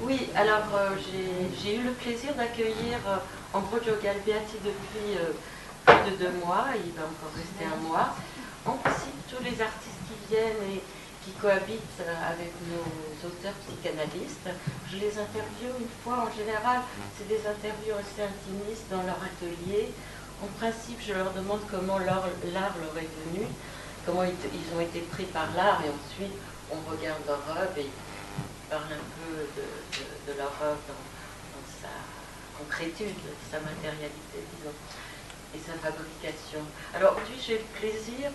Oui, alors j'ai eu le plaisir d'accueillir Ambrogio Galbiati depuis plus de 2 mois, il va encore rester un mois. En principe, tous les artistes qui viennent et qui cohabitent avec nos auteurs psychanalystes, je les interviewe une fois. En général, c'est des interviews assez intimistes dans leur atelier. En principe, je leur demande comment l'art leur est venu, comment ils ont été pris par l'art, et ensuite on regarde leur œuvre et parle un peu de leur œuvre dans sa concrétude, sa matérialité, disons, et sa fabrication. Alors aujourd'hui, j'ai le plaisir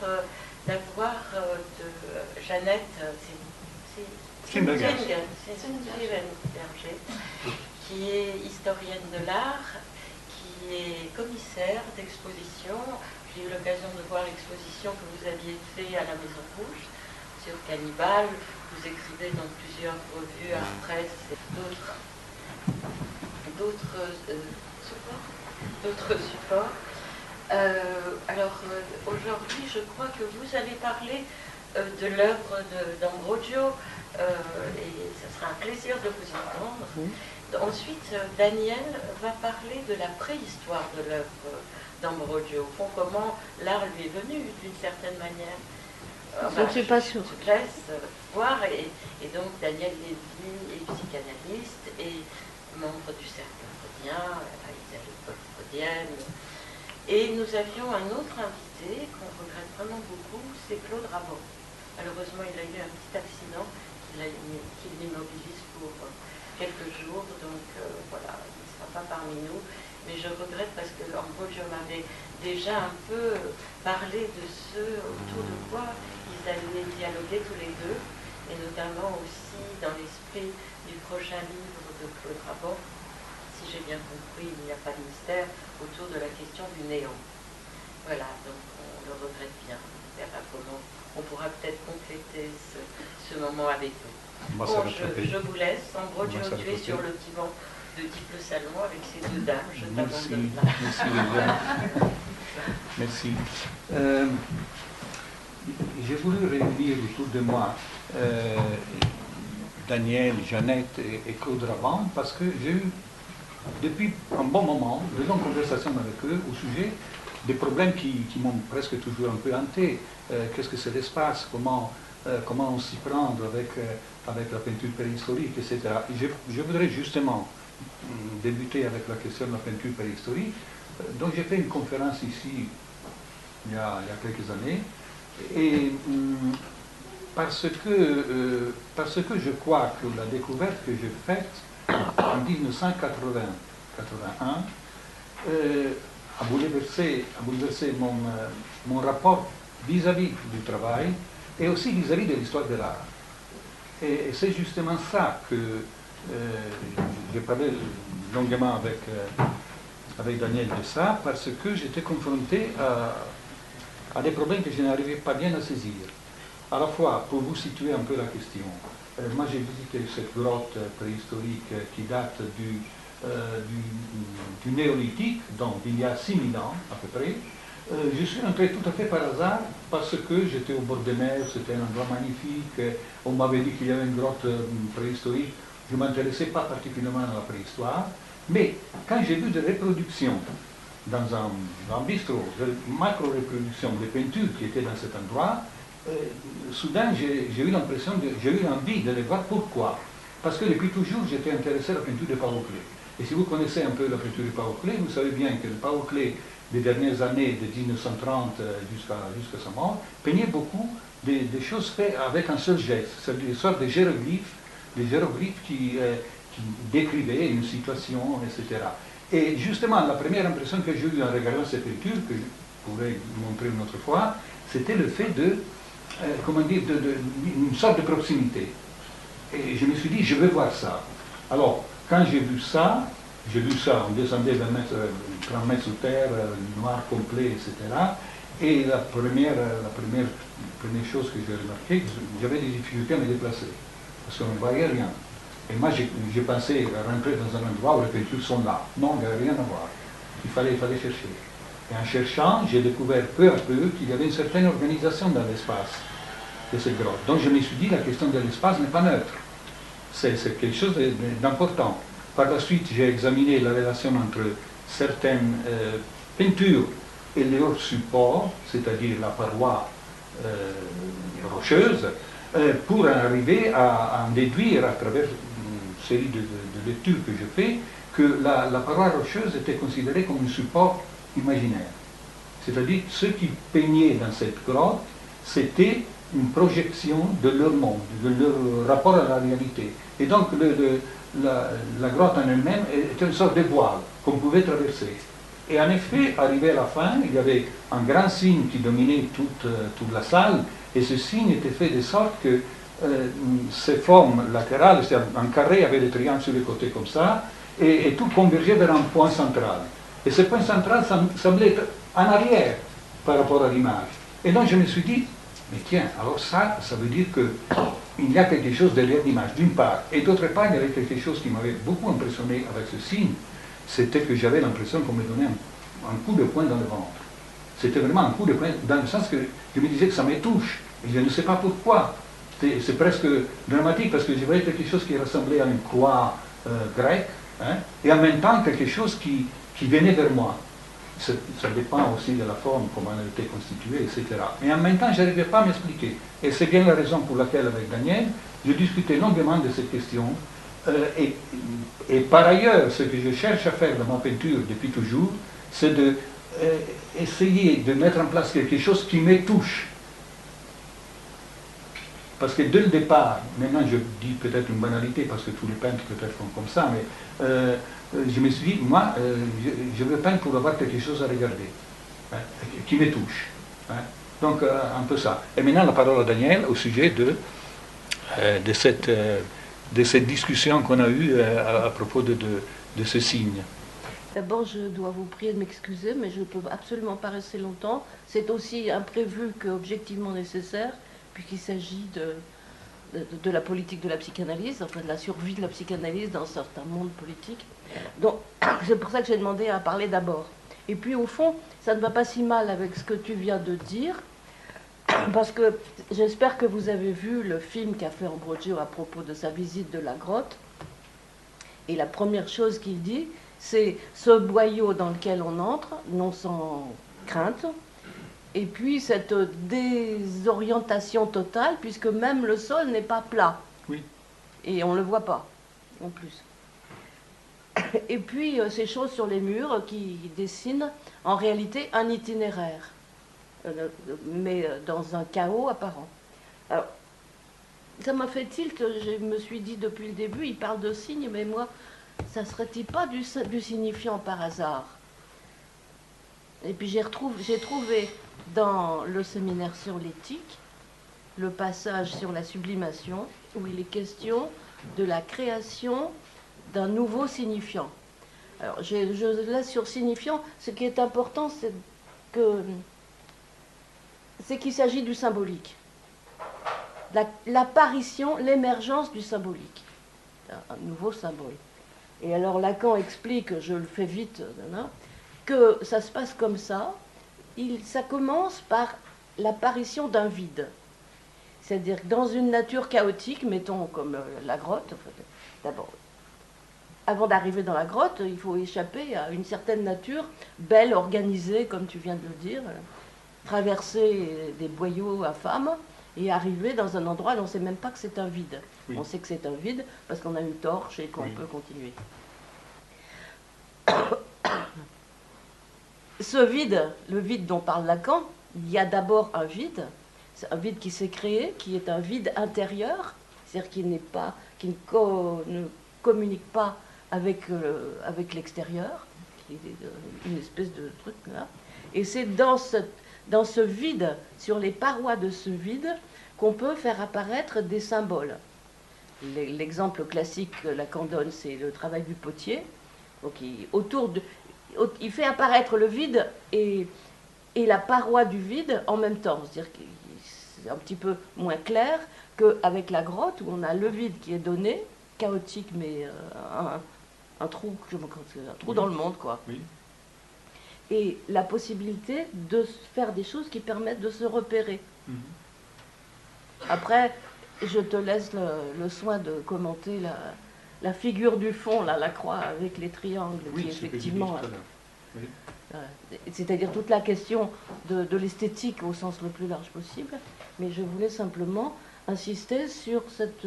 d'avoir de Jeannette Berger, qui est historienne de l'art, qui est commissaire d'exposition. J'ai eu l'occasion de voir l'exposition que vous aviez faite à la Maison Rouge sur Cannibal. Vous écrivez dans plusieurs revues, Art Press et d'autres supports. Alors aujourd'hui, je crois que vous allez parler de l'œuvre d'Ambrogio et ce sera un plaisir de vous entendre. Ensuite, Daniel va parler de la préhistoire de l'œuvre d'Ambrogio, au fond, comment l'art lui est venu d'une certaine manière. Je ne suis pas sûre. Je te laisse voir, et donc Daniel Lévy est psychanalyste et membre du cercle freudien, freudienne. Et nous avions un autre invité qu'on regrette vraiment beaucoup, c'est Claude Rabon. Malheureusement, il a eu un petit accident qui l'immobilise pour quelques jours, donc voilà, il ne sera pas parmi nous. Mais je regrette parce que Ambrogio m'avait déjà un peu parlé de ce autour de quoi ils allaient dialoguer tous les deux, et notamment aussi dans l'esprit du prochain livre de Claude Rabon. Si j'ai bien compris, il n'y a pas de mystère autour de la question du néant. Voilà, donc on le regrette bien. On verra comment on pourra peut-être compléter ce moment avec vous. Bon, je vous laisse. Ambrogio, tu es sur le divan de Deep le Salon avec ces deux dames. Je t'abandonne là. Merci, Liliane. Merci. J'ai voulu réunir autour de moi Daniel, Jeannette et Claude Rabon parce que j'ai eu depuis un bon moment de longues conversations avec eux au sujet des problèmes qui m'ont presque toujours un peu hanté. Qu'est-ce que c'est l'espace, comment on s'y prend avec la peinture préhistorique, etc. Je voudrais justement débuter avec la question de la peinture préhistorique. Donc j'ai fait une conférence ici il y a quelques années, et parce que je crois que la découverte que j'ai faite en 1981 a bouleversé mon rapport vis-à-vis du travail et aussi vis-à-vis de l'histoire de l'art. Et c'est justement ça que j'ai parlé longuement avec Daniel de ça, parce que j'étais confronté à des problèmes que je n'arrivais pas bien à saisir. À la fois, pour vous situer un peu la question, moi j'ai visité cette grotte préhistorique qui date du néolithique, donc il y a 6000 ans à peu près. Je suis entré tout à fait par hasard parce que j'étais au bord de mer, c'était un endroit magnifique, on m'avait dit qu'il y avait une grotte préhistorique. Je ne m'intéressais pas particulièrement à la préhistoire, mais quand j'ai vu des reproductions dans un bistrot, de macro-reproductions des peintures qui étaient dans cet endroit, soudain j'ai eu l'impression, j'ai eu envie de les voir. Pourquoi? Parce que depuis toujours j'étais intéressé à la peinture de Paul Klee. Et si vous connaissez un peu la peinture de Paul Klee, vous savez bien que Paul Klee, des dernières années, de 1930 jusqu'à sa mort, peignait beaucoup des choses faites avec un seul geste, c'est-à-dire des sortes de hiéroglyphes, qui décrivaient une situation, etc. Et justement, la première impression que j'ai eue en regardant ces peintures, que je pourrais vous montrer une autre fois, c'était le fait une sorte de proximité. Et je me suis dit, je veux voir ça. Alors, quand j'ai vu ça, on descendait 20 mètres, 30 mètres sous terre, noir complet, etc. Et la première chose que j'ai remarqué, j'avais des difficultés à me déplacer, parce qu'on ne voyait rien. Et moi, j'ai pensé rentrer dans un endroit où les peintures sont là. Non, il n'y avait rien à voir. Il fallait chercher. Et en cherchant, j'ai découvert peu à peu qu'il y avait une certaine organisation dans l'espace de cette grotte. Donc je me suis dit, la question de l'espace n'est pas neutre. c'est quelque chose d'important. Par la suite, j'ai examiné la relation entre certaines peintures et leur support, c'est-à-dire la paroi rocheuse, pour arriver à en déduire à travers une série de lectures que je fais que la paroi rocheuse était considérée comme un support imaginaire. C'est-à-dire ceux qui peignaient dans cette grotte, c'était une projection de leur monde, de leur rapport à la réalité. Et donc la grotte en elle-même était une sorte de voile qu'on pouvait traverser. Et en effet, arrivé à la fin, il y avait un grand signe qui dominait toute la salle, et ce signe était fait de sorte que ces formes latérales, c'est un carré avec des triangles sur les côtés comme ça, et tout convergeait vers un point central. Et ce point central semblait être en arrière par rapport à l'image. Et donc je me suis dit, mais tiens, alors ça veut dire qu'il y a quelque chose derrière l'image, d'une part. Et d'autre part, il y avait quelque chose qui m'avait beaucoup impressionné avec ce signe, c'était que j'avais l'impression qu'on me donnait un coup de poing dans le ventre. C'était vraiment un coup de poing, dans le sens que je me disais que ça me touche, et je ne sais pas pourquoi. C'est presque dramatique, parce que je voyais quelque chose qui ressemblait à une croix grecque, hein, et en même temps quelque chose qui venait vers moi. Ça dépend aussi de la forme, comment elle était constituée, etc. Mais en même temps, je n'arrivais pas à m'expliquer. Et c'est bien la raison pour laquelle, avec Daniel, je discutais longuement de cette question. Et par ailleurs, ce que je cherche à faire dans ma peinture depuis toujours, c'est d'essayer de mettre en place quelque chose qui me touche. Parce que dès le départ, maintenant je dis peut-être une banalité, parce que tous les peintres peut-être font comme ça, mais je me suis dit, moi, je veux peindre pour avoir quelque chose à regarder, hein, qui me touche. Hein. Donc, un peu ça. Et maintenant, la parole à Daniel au sujet de cette discussion qu'on a eue à propos de ce signe. D'abord, je dois vous prier de m'excuser, mais je ne peux absolument pas rester longtemps. C'est aussi imprévu qu'objectivement nécessaire, puisqu'il s'agit de la politique de la psychanalyse, enfin de la survie de la psychanalyse dans certains mondes politiques. Donc, c'est pour ça que j'ai demandé à parler d'abord. Et puis, au fond, ça ne va pas si mal avec ce que tu viens de dire, parce que j'espère que vous avez vu le film qu'a fait Ambrogio à propos de sa visite de la grotte. Et la première chose qu'il dit, c'est ce boyau dans lequel on entre, non sans crainte, et puis cette désorientation totale, puisque même le sol n'est pas plat. Oui. Et on ne le voit pas, en plus. Et puis ces choses sur les murs qui dessinent en réalité un itinéraire, mais dans un chaos apparent. Alors, ça m'a fait tilt, je me suis dit depuis le début, il parle de signes, mais moi, ça serait-il pas du signifiant par hasard? Et puis j'ai trouvé dans le séminaire sur l'éthique le passage sur la sublimation, où il est question de la création d'un nouveau signifiant. Alors je laisse sur signifiant, ce qui est important, c'est qu'il s'agit du symbolique. L'apparition, l'émergence du symbolique. Un nouveau symbole. Et alors Lacan explique, je le fais vite, que ça se passe comme ça. Ça commence par l'apparition d'un vide. C'est-à-dire que dans une nature chaotique, mettons comme la grotte, d'abord, avant d'arriver dans la grotte, il faut échapper à une certaine nature belle, organisée, comme tu viens de le dire, traverser des boyaux infâmes et arriver dans un endroit où on ne sait même pas que c'est un vide. Oui. On sait que c'est un vide parce qu'on a une torche et qu'on peut continuer. Ce vide, le vide dont parle Lacan, il y a d'abord un vide. C'est un vide qui s'est créé, qui est un vide intérieur, c'est-à-dire qui ne communique pas avec l'extérieur, qui est une espèce de truc là. Et c'est dans ce vide, sur les parois de ce vide, qu'on peut faire apparaître des symboles. L'exemple classique que Lacan donne, c'est le travail du potier. Donc il fait apparaître le vide et la paroi du vide en même temps. C'est-à-dire que c'est un petit peu moins clair qu'avec la grotte, où on a le vide qui est donné, chaotique, mais un trou dans le monde, quoi. Oui. Et la possibilité de faire des choses qui permettent de se repérer. Après, je te laisse le soin de commenter la figure du fond, là, la croix avec les triangles, Oui, qui c'est ce que j'ai dit effectivement... tout à l'heure. Oui. C'est-à-dire toute la question de l'esthétique au sens le plus large possible, mais je voulais simplement insister sur cette,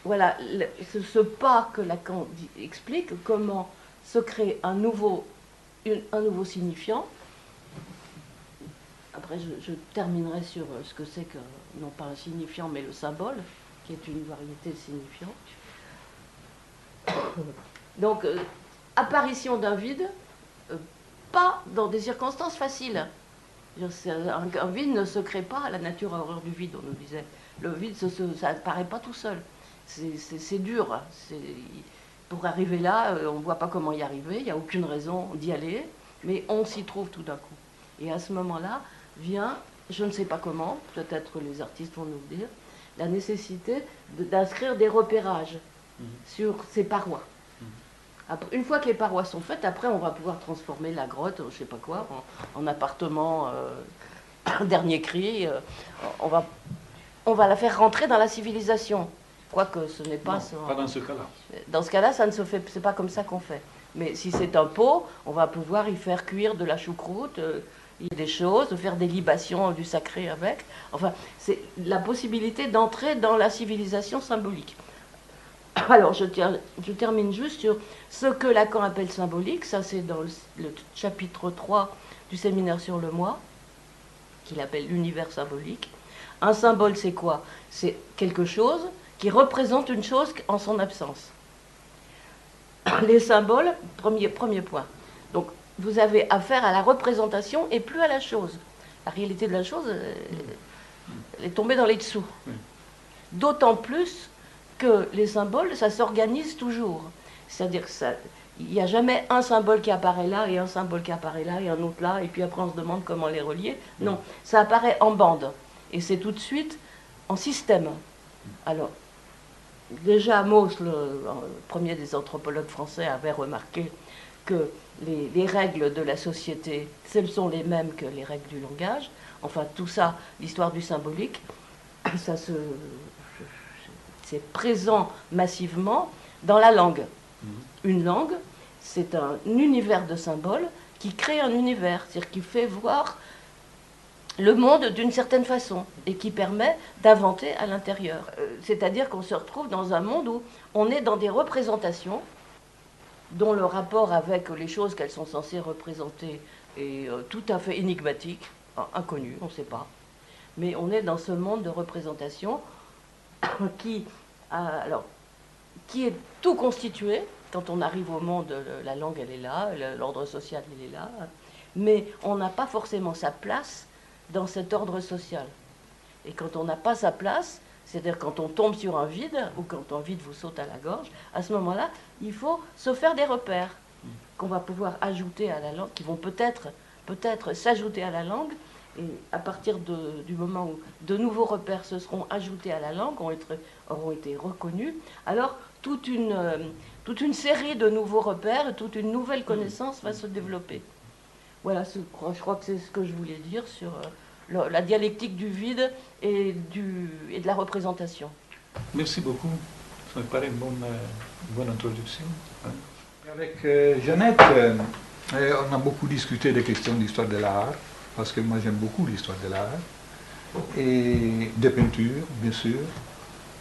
voilà, ce pas que Lacan explique, comment se crée un nouveau signifiant. Après, je terminerai sur ce que c'est que, non pas un signifiant, mais le symbole, qui est une variété de signifiants. Donc, apparition d'un vide, pas dans des circonstances faciles. Un vide ne se crée pas, la nature a horreur du vide, on nous disait. Le vide, ça n'apparaît pas tout seul. C'est dur. Pour arriver là, on ne voit pas comment y arriver, il n'y a aucune raison d'y aller, mais on s'y trouve tout d'un coup. Et à ce moment-là, vient, je ne sais pas comment, peut-être les artistes vont nous le dire, la nécessité d'inscrire des repérages sur ces parois. Après, une fois que les parois sont faites, après on va pouvoir transformer la grotte, je ne sais pas quoi, en appartement dernier cri. On va la faire rentrer dans la civilisation. Quoique ce n'est pas... Non, pas dans ce cas-là. Dans ce cas-là, ça ne se fait, c'est pas comme ça qu'on fait. Mais si c'est un pot, on va pouvoir y faire cuire de la choucroute, il y a des choses, faire des libations du sacré avec. Enfin, c'est la possibilité d'entrer dans la civilisation symbolique. Alors, je termine juste sur ce que Lacan appelle symbolique. Ça, c'est dans le chapitre 3 du séminaire sur le moi, qu'il appelle l'univers symbolique. Un symbole, c'est quoi? C'est quelque chose qui représente une chose en son absence. Les symboles, premier point. Donc, vous avez affaire à la représentation et plus à la chose. La réalité de la chose, elle est tombée dans les dessous. D'autant plus que les symboles, ça s'organise toujours. C'est-à-dire qu'il n'y a jamais un symbole qui apparaît là et un symbole qui apparaît là et un autre là, et puis après on se demande comment les relier. Non, ça apparaît en bande. Et c'est tout de suite en système. Alors, déjà Mauss, le premier des anthropologues français, avait remarqué que les règles de la société, celles sont les mêmes que les règles du langage. Enfin, tout ça, l'histoire du symbolique, c'est présent massivement dans la langue. Une langue, c'est un univers de symboles qui crée un univers, c'est-à-dire qui fait voir le monde d'une certaine façon et qui permet d'inventer à l'intérieur. C'est-à-dire qu'on se retrouve dans un monde où on est dans des représentations dont le rapport avec les choses qu'elles sont censées représenter est tout à fait énigmatique, inconnu, on ne sait pas. Mais on est dans ce monde de représentation qui est tout constitué. Quand on arrive au monde, la langue, elle est là, l'ordre social, il est là, mais on n'a pas forcément sa place dans cet ordre social. Et quand on n'a pas sa place, c'est-à-dire quand on tombe sur un vide, ou quand un vide vous saute à la gorge, à ce moment-là, il faut se faire des repères qu'on va pouvoir ajouter à la langue, qui vont peut-être s'ajouter à la langue, et à partir du moment où de nouveaux repères se seront ajoutés à la langue, auront été reconnus, alors toute une série de nouveaux repères, toute une nouvelle connaissance va se développer. Voilà, je crois que c'est ce que je voulais dire sur la dialectique du vide et de la représentation. Merci beaucoup. Ça me paraît une bonne introduction. Avec Jeannette, on a beaucoup discuté des questions d'histoire de l'art, parce que moi j'aime beaucoup l'histoire de l'art, et de peinture, bien sûr.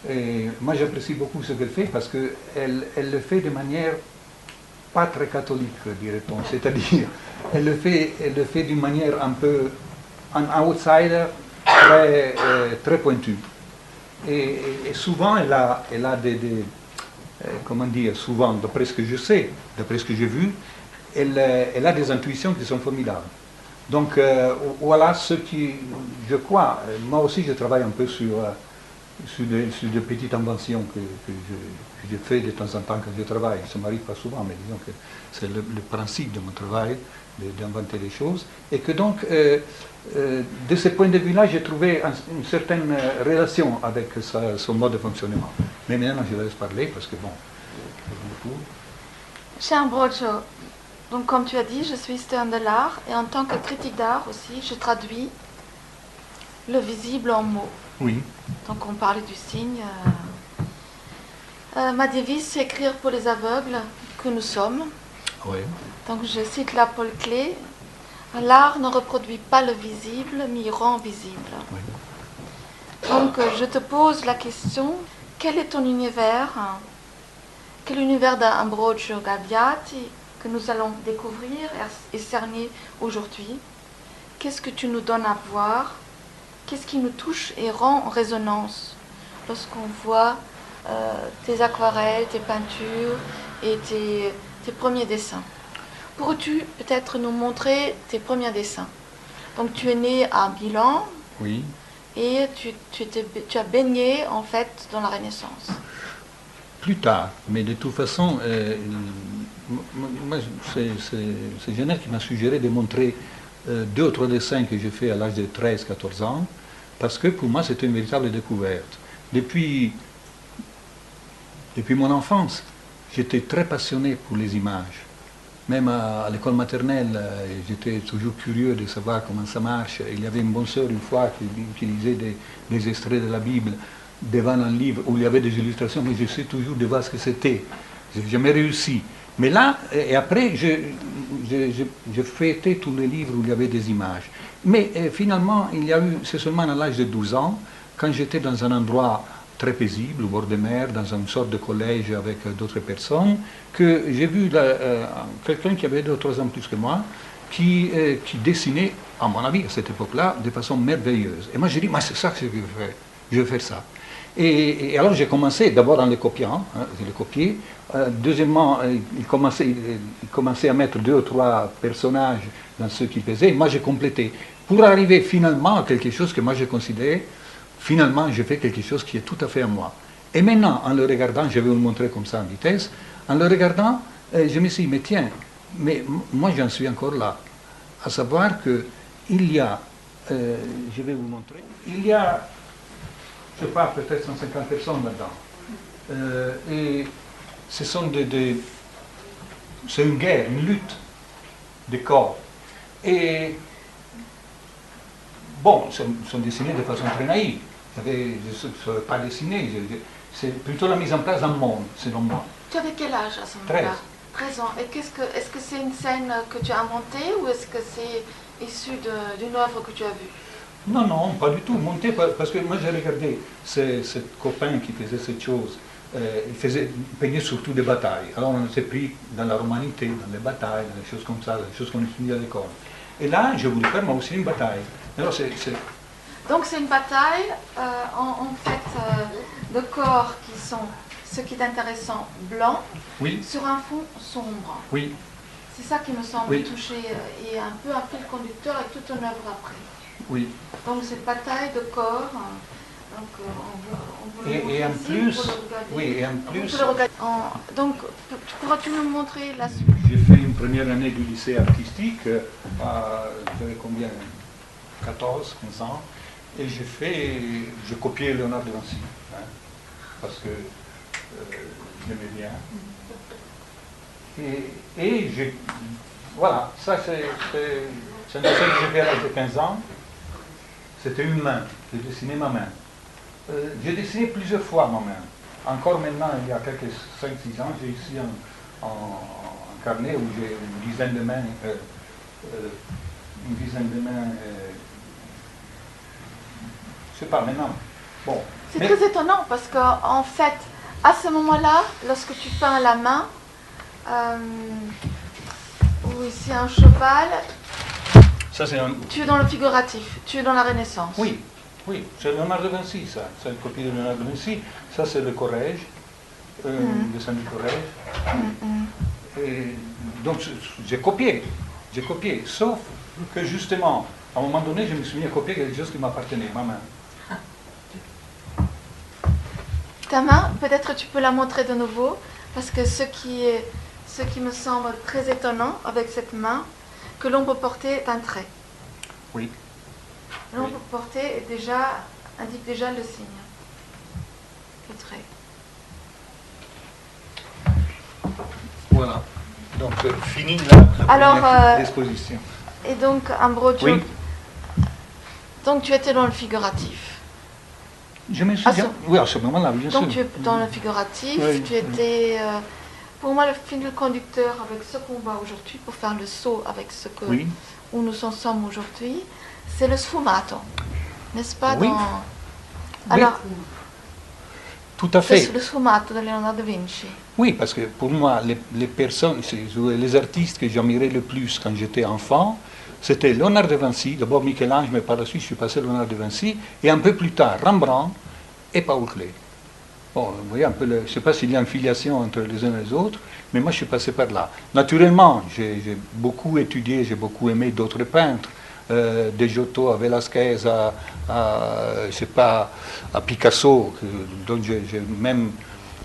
Et moi j'apprécie beaucoup ce qu'elle fait, parce qu'elle le fait de manière pas très catholique, dirait-on. C'est-à-dire, elle le fait d'une manière un peu, un outsider très pointu. Et souvent, elle a comment dire, souvent, d'après ce que je sais, d'après ce que j'ai vu, elle a des intuitions qui sont formidables. Donc, voilà ce qui, je crois, moi aussi je travaille un peu sur des petites inventions que je fais de temps en temps quand je travaille. Ça ne m'arrive pas souvent, mais disons que c'est le principe de mon travail, d'inventer des choses. Et que donc, de ce point de vue-là, j'ai trouvé une certaine relation avec son mode de fonctionnement. Mais maintenant, je laisse parler parce que bon, Cher Ambrogio, donc comme tu as dit, je suis historien de l'art et en tant que critique d'art aussi, je traduis le visible en mots. Oui. Donc on parlait du signe. Ma devise, c'est écrire pour les aveugles que nous sommes. Oui. Donc je cite là Paul Klee. L'art ne reproduit pas le visible, mais il rend visible. Oui. Donc je te pose la question, quel est ton univers? Quel est l'univers d'Ambrogio Gabbiati que nous allons découvrir et cerner aujourd'hui? Qu'est-ce que tu nous donnes à voir? Qu'est-ce qui nous touche et rend en résonance lorsqu'on voit tes aquarelles, tes peintures et tes premiers dessins? Pourrais-tu peut-être nous montrer tes premiers dessins? Donc tu es né à Milan. Oui. Et tu as baigné en fait dans la Renaissance. Plus tard, mais de toute façon, moi, c'est Genève qui m'a suggéré de montrer 2 ou 3 dessins que j'ai fait à l'âge de 13-14 ans, parce que pour moi c'était une véritable découverte. Depuis mon enfance, j'étais très passionné pour les images. Même à l'école maternelle, j'étais toujours curieux de savoir comment ça marche. Il y avait une bonne sœur une fois qui utilisait des extraits de la Bible devant un livre où il y avait des illustrations, mais j'essayais toujours de voir ce que c'était. Je n'ai jamais réussi. Mais là, et après, j'ai feuilleté tous les livres où il y avait des images. Mais finalement, c'est seulement à l'âge de 12 ans, quand j'étais dans un endroit très paisible, au bord de mer, dans une sorte de collège avec d'autres personnes, que j'ai vu quelqu'un qui avait 2 ou 3 ans plus que moi, qui dessinait, à mon avis, à cette époque-là, de façon merveilleuse. Et moi, j'ai dit, c'est ça que je veux faire. Je veux faire ça. Et alors, j'ai commencé d'abord en les copiant, je les copiais. Deuxièmement, il commençait à mettre 2 ou 3 personnages dans ce qu'il faisait. Et moi, j'ai complété. Pour arriver finalement à quelque chose que moi, je considérais. Finalement, j'ai fait quelque chose qui est tout à fait à moi. Et maintenant, en le regardant, je vais vous le montrer comme ça en vitesse, en le regardant, je me suis dit, mais tiens, mais moi j'en suis encore là. À savoir qu'il y a, je vais vous montrer, il y a, je sais pas, peut-être 150 personnes là-dedans. Et ce sont c'est une guerre, une lutte de corps. Et bon, sont dessinés de façon très naïve. Je ne sais pas dessiner, c'est plutôt la mise en place d'un monde, selon moi. Tu avais quel âge à ce moment-là? 13 ans. Et est-ce que c'est une scène que tu as inventée ou est-ce que c'est issu d'une œuvre que tu as vue? Non, non, pas du tout. Monté, parce que moi j'ai regardé ce copain qui faisait cette chose. Il peignait surtout des batailles. Alors on s'est pris dans la romanité, dans les batailles, dans les choses comme ça, les choses qu'on étudie à l'école. Et là, je voulais faire moi aussi une bataille. Alors, Donc c'est une bataille, en fait, de corps qui sont, ce qui est intéressant, blancs, oui. Sur un fond sombre. Oui. C'est ça qui me semble toucher, et un peu un fil conducteur et toute une œuvre après. Oui. Donc cette bataille de corps, donc on peut et en plus, oui, et en plus, donc pourras-tu nous montrer la suite? J'ai fait une première année du lycée artistique, j'avais combien, 14, 15 ans, et j'ai copié Léonard de Vinci, hein, parce que j'aimais bien. Et voilà, ça c'est un dessin que j'ai fait à l'âge de 15 ans. C'était une main, j'ai dessiné ma main. J'ai dessiné plusieurs fois ma main. Encore maintenant, il y a quelques 5-6 ans, j'ai ici un carnet où j'ai une dizaine de mains, je sais pas, maintenant. Bon. C'est très étonnant parce qu'en fait, à ce moment-là, lorsque tu peins la main, ou ici un cheval, ça, tu es dans le figuratif, tu es dans la Renaissance. Oui, oui, c'est Léonard de Vinci, ça. C'est une copie de Léonard de Vinci. Ça, c'est le Corrège, le dessin du Corrège. Et donc, j'ai copié, sauf que justement, à un moment donné, je me suis mis à copier quelque chose qui m'appartenait, ma main. Ta main, peut-être tu peux la montrer de nouveau, parce que ce qui me semble très étonnant avec cette main, que l'on peut porter est un trait. Oui. L'on peut porter indique déjà le signe, le trait. Voilà. Donc, fini la première exposition. Et donc, Ambrogio Donc tu étais dans le figuratif. Je me souviens, oui, à ce moment-là, bien sûr. Donc tu es dans le figuratif, Oui. tu étais, pour moi, le fil conducteur avec ce qu'on voit aujourd'hui, pour faire le saut avec ce que Oui, où nous en sommes aujourd'hui, c'est le sfumato, n'est-ce pas? Oui. Alors, tout à fait. c'est le sfumato de Leonardo da Vinci. Oui, parce que pour moi, les personnes, les artistes que j'admirais le plus quand j'étais enfant, c'était Léonard de Vinci, d'abord Michel-Ange, mais par la suite je suis passé à Léonard de Vinci, et un peu plus tard Rembrandt et Paul Klee. Bon, vous voyez un peu, je ne sais pas s'il y a une filiation entre les uns et les autres, mais moi je suis passé par là. Naturellement, j'ai beaucoup étudié, j'ai beaucoup aimé d'autres peintres, de Giotto à Velázquez, je sais pas, à Picasso, dont j'ai même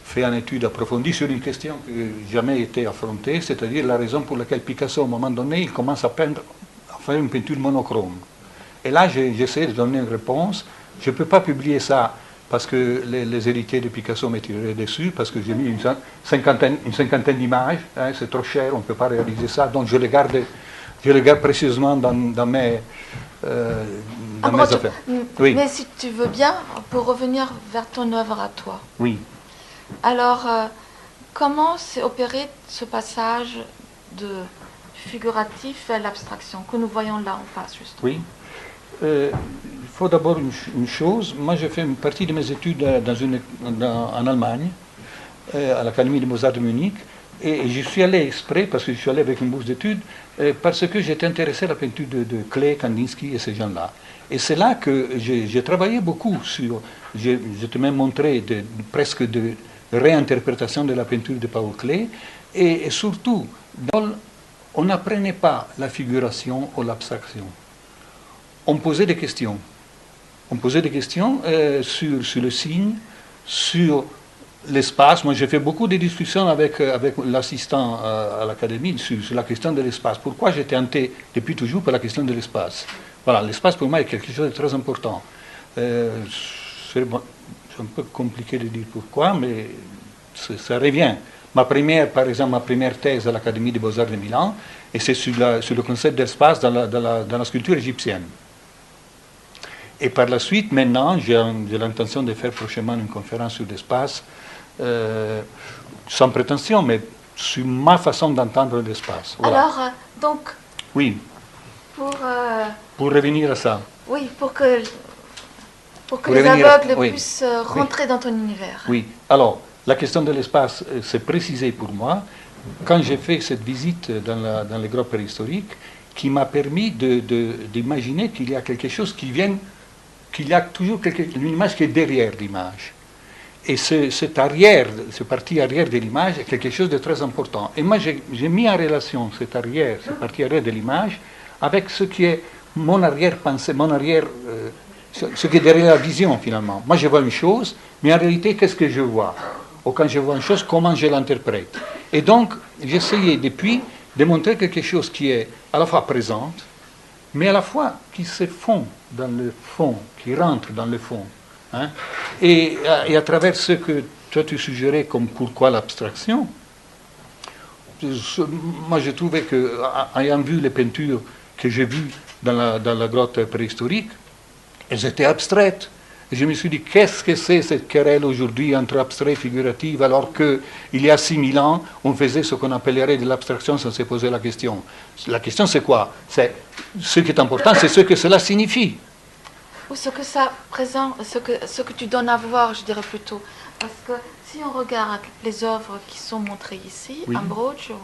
fait une étude approfondie sur une question qui n'a jamais été affrontée, c'est-à-dire la raison pour laquelle Picasso, à un moment donné, il commence à peindre, à faire une peinture monochrome. Et là, j'essaie de donner une réponse. Je ne peux pas publier ça parce que les héritiers de Picasso me tireraient dessus, parce que j'ai mis une cinquantaine d'images, hein, c'est trop cher, on ne peut pas réaliser ça, donc je les garde précieusement dans mes affaires. Oui. Mais si tu veux bien, pour revenir vers ton œuvre à toi. Oui. Alors, comment s'est opéré ce passage de figuratif à l'abstraction que nous voyons là en face, justement? Oui. Il faut d'abord une chose. Moi, j'ai fait une partie de mes études en Allemagne, à l'Académie des Beaux-Arts de Munich, et j'y suis allé exprès, parce que je suis allé avec une bourse d'études, parce que j'étais intéressé à la peinture de Klee, Kandinsky et ces gens-là. Et c'est là que j'ai travaillé beaucoup sur, je t'ai même montré presque de réinterprétation de la peinture de Paul Klee, et surtout, on n'apprenait pas la figuration ou l'abstraction. On posait des questions. On posait des questions sur le signe, sur l'espace. Moi, j'ai fait beaucoup de discussions avec l'assistant à l'académie sur la question de l'espace. Pourquoi j'étais hanté depuis toujours par la question de l'espace? Voilà, l'espace pour moi est quelque chose de très important. C'est un peu compliqué de dire pourquoi, mais ça revient. Par exemple, ma première thèse à l'Académie des Beaux-Arts de Milan, et c'est sur le concept d'espace dans la sculpture égyptienne. Et par la suite, maintenant, j'ai l'intention de faire prochainement une conférence sur l'espace, sans prétention, mais sur ma façon d'entendre l'espace. Voilà. Alors, donc, oui. Pour revenir à ça. Oui, pour que les aveugles puissent rentrer dans ton univers. Oui. Alors, la question de l'espace, c'est précisé pour moi quand j'ai fait cette visite dans les grottes préhistoriques, qui m'a permis d'imaginer qu'il y a quelque chose qu'il y a toujours une image qui est derrière l'image. Et cette partie arrière de l'image est quelque chose de très important. Et moi, j'ai mis en relation cette partie arrière de l'image avec ce qui est mon arrière-pensée, ce qui est derrière la vision, finalement. Moi, je vois une chose, mais en réalité, qu'est-ce que je vois? Ou quand je vois une chose, comment je l'interprète? Et donc, j'essayais depuis de montrer quelque chose qui est à la fois présente, mais à la fois qui se fond dans le fond, qui rentre dans le fond. Hein? Et à travers ce que toi tu suggérais comme pourquoi l'abstraction, moi j'ai trouvé que, ayant vu les peintures que j'ai vues dans la grotte préhistorique, elles étaient abstraites. Et je me suis dit, qu'est-ce que c'est cette querelle aujourd'hui entre abstrait et figuratif, alors qu'il y a 6000 ans, on faisait ce qu'on appellerait de l'abstraction sans se poser la question. La question, c'est quoi? Ce qui est important, c'est ce que cela signifie. Ou ce que ça présente, ce que tu donnes à voir, je dirais plutôt. Parce que si on regarde les œuvres qui sont montrées ici, oui. Ambrogio,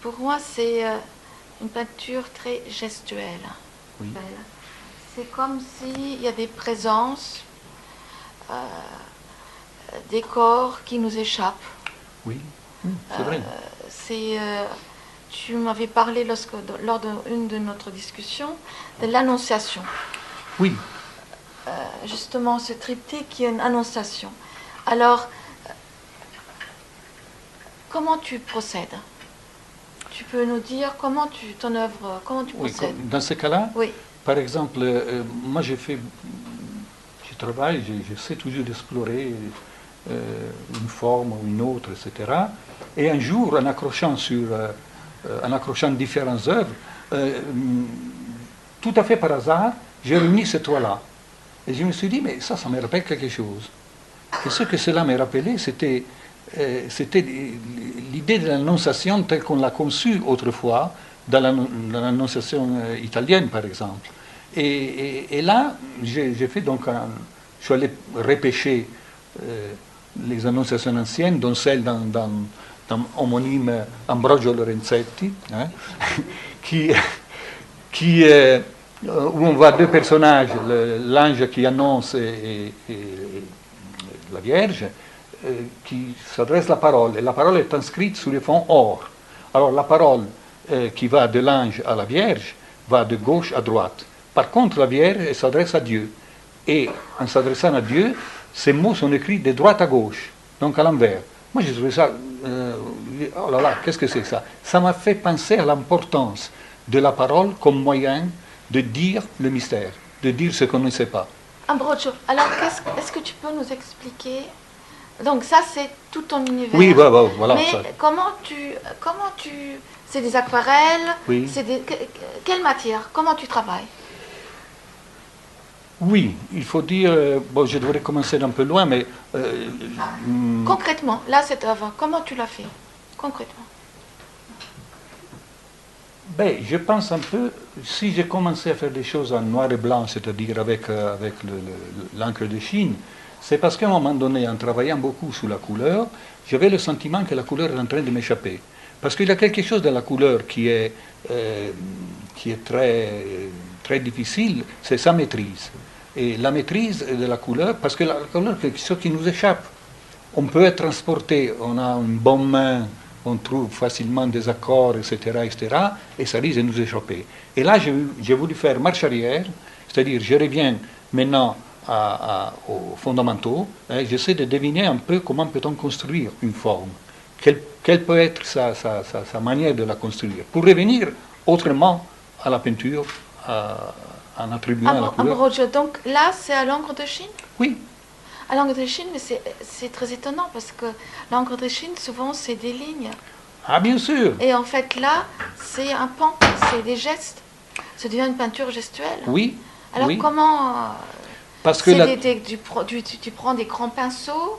pour moi, c'est une peinture très gestuelle. Oui. C'est comme s'il y a des présences, des corps qui nous échappent. Oui, c'est vrai. Tu m'avais parlé lors d'une de notre discussion de l'annonciation. Oui. Justement, ce triptyque qui est une annonciation. Alors, comment tu procèdes? Tu peux nous dire comment ton œuvre, comment tu procèdes? Dans ce cas-là, oui. Par exemple, moi je travaille, j'essaie toujours d'explorer une forme ou une autre, etc. Et un jour, en accrochant différentes œuvres, tout à fait par hasard, j'ai réuni ces trois-là. Et je me suis dit, mais ça me rappelle quelque chose. Et ce que cela m'a rappelé, c'était l'idée de l'annonciation telle qu'on l'a conçue autrefois, dans l'annonciation italienne, par exemple. Et là, j'ai fait donc je suis allé repêcher les annonciations anciennes, dont celle dans homonyme Ambrogio Lorenzetti, hein, où on voit deux personnages, l'ange qui annonce et la Vierge, qui s'adresse la parole, et la parole est inscrite sur le fond or. Alors la parole qui va de l'ange à la Vierge va de gauche à droite. Par contre, la Vierge s'adresse à Dieu. Et en s'adressant à Dieu, ces mots sont écrits de droite à gauche, donc à l'envers. Moi, j'ai trouvé ça, oh là là, qu'est-ce que c'est ça? Ça m'a fait penser à l'importance de la parole comme moyen de dire le mystère, de dire ce qu'on ne sait pas. Ambrogio, alors est-ce que tu peux nous expliquer? Donc ça, c'est tout ton univers. Oui, voilà. Mais ça. comment tu... C'est des aquarelles? Oui. Quelle matière? Comment tu travailles? Oui, il faut dire, bon, je devrais commencer d'un peu loin, mais... Concrètement, là, cette œuvre, comment tu l'as fait? Concrètement. Ben, je pense un peu, si j'ai commencé à faire des choses en noir et blanc, c'est-à-dire avec l'encre de Chine, c'est parce qu'à un moment donné, en travaillant beaucoup sur la couleur, j'avais le sentiment que la couleur est en train de m'échapper. Parce qu'il y a quelque chose dans la couleur qui est très, très difficile, c'est sa maîtrise. Et la maîtrise de la couleur, parce que la couleur, c'est quelque chose qui nous échappe. On peut être transporté, on a une bonne main, on trouve facilement des accords, etc., et ça risque de nous échapper. Et là, j'ai voulu faire marche arrière, c'est-à-dire je reviens maintenant aux fondamentaux, et j'essaie de deviner un peu comment peut-on construire une forme, quelle peut être sa manière de la construire, pour revenir autrement à la peinture, en attribuant à la couleur. Ambrogio, donc là, c'est à l'encre de Chine? Oui. À l'encre de Chine, mais c'est très étonnant parce que l'encre de Chine, souvent, c'est des lignes. Ah, bien sûr. Et en fait, là, c'est un pan, c'est des gestes. Ça devient une peinture gestuelle. Oui. Alors, oui. comment... Parce que tu prends des grands pinceaux.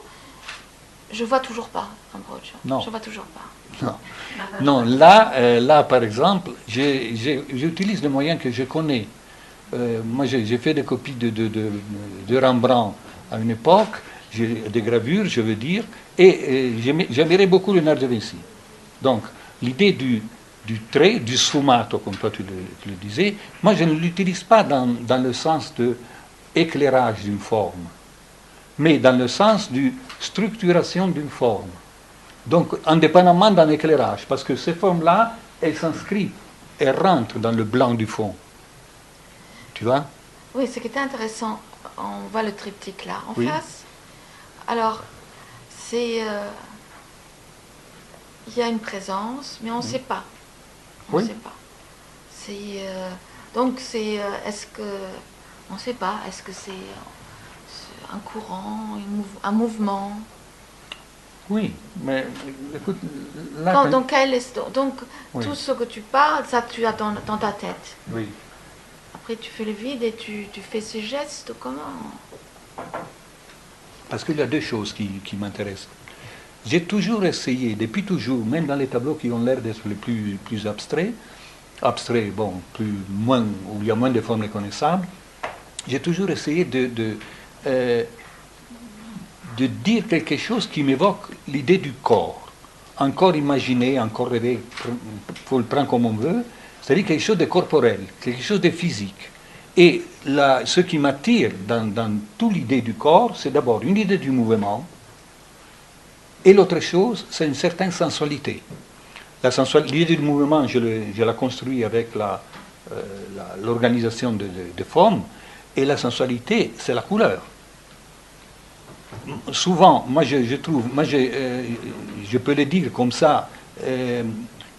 Je vois toujours pas, Ambrogio. Non. Je vois toujours pas. Non, non là, par exemple, j'utilise les moyens que je connais. Moi, j'ai fait des copies de Rembrandt à une époque, des gravures, je veux dire, et j'aimerais beaucoup Léonard de Vinci. Donc, l'idée du trait, du sfumato, comme toi tu le disais, moi, je ne l'utilise pas dans le sens de éclairage d'une forme, mais dans le sens de structuration d'une forme. Donc, indépendamment d'un éclairage, parce que ces formes-là, elles s'inscrivent, elles rentrent dans le blanc du fond. Tu vois? Oui, ce qui était intéressant, on voit le triptyque là, en Oui. face. Alors, c'est... il y a une présence, mais on ne sait pas. On ne Oui. sait pas. C'est... donc, c'est... est-ce que... On ne sait pas. Est-ce que c'est un courant, un mouvement? Oui, mais écoute, là... Donc, Oui. tout ce que tu parles, ça tu as dans ta tête. Oui. Après, tu fais le vide et tu fais ces gestes, comment? Parce qu'il y a deux choses qui m'intéressent. J'ai toujours essayé, depuis toujours, même dans les tableaux qui ont l'air d'être les plus abstraits, bon, où il y a moins de formes reconnaissables, j'ai toujours essayé de dire quelque chose qui m'évoque l'idée du corps. Encore imaginé, encore rêvé, il faut le prendre comme on veut, c'est-à-dire quelque chose de corporel, quelque chose de physique. Et ce qui m'attire dans toute l'idée du corps, c'est d'abord une idée du mouvement, et l'autre chose, c'est une certaine sensualité. L'idée du mouvement, je la construis avec l'organisation de formes, et la sensualité, c'est la couleur. Souvent, moi je trouve, je peux le dire comme ça,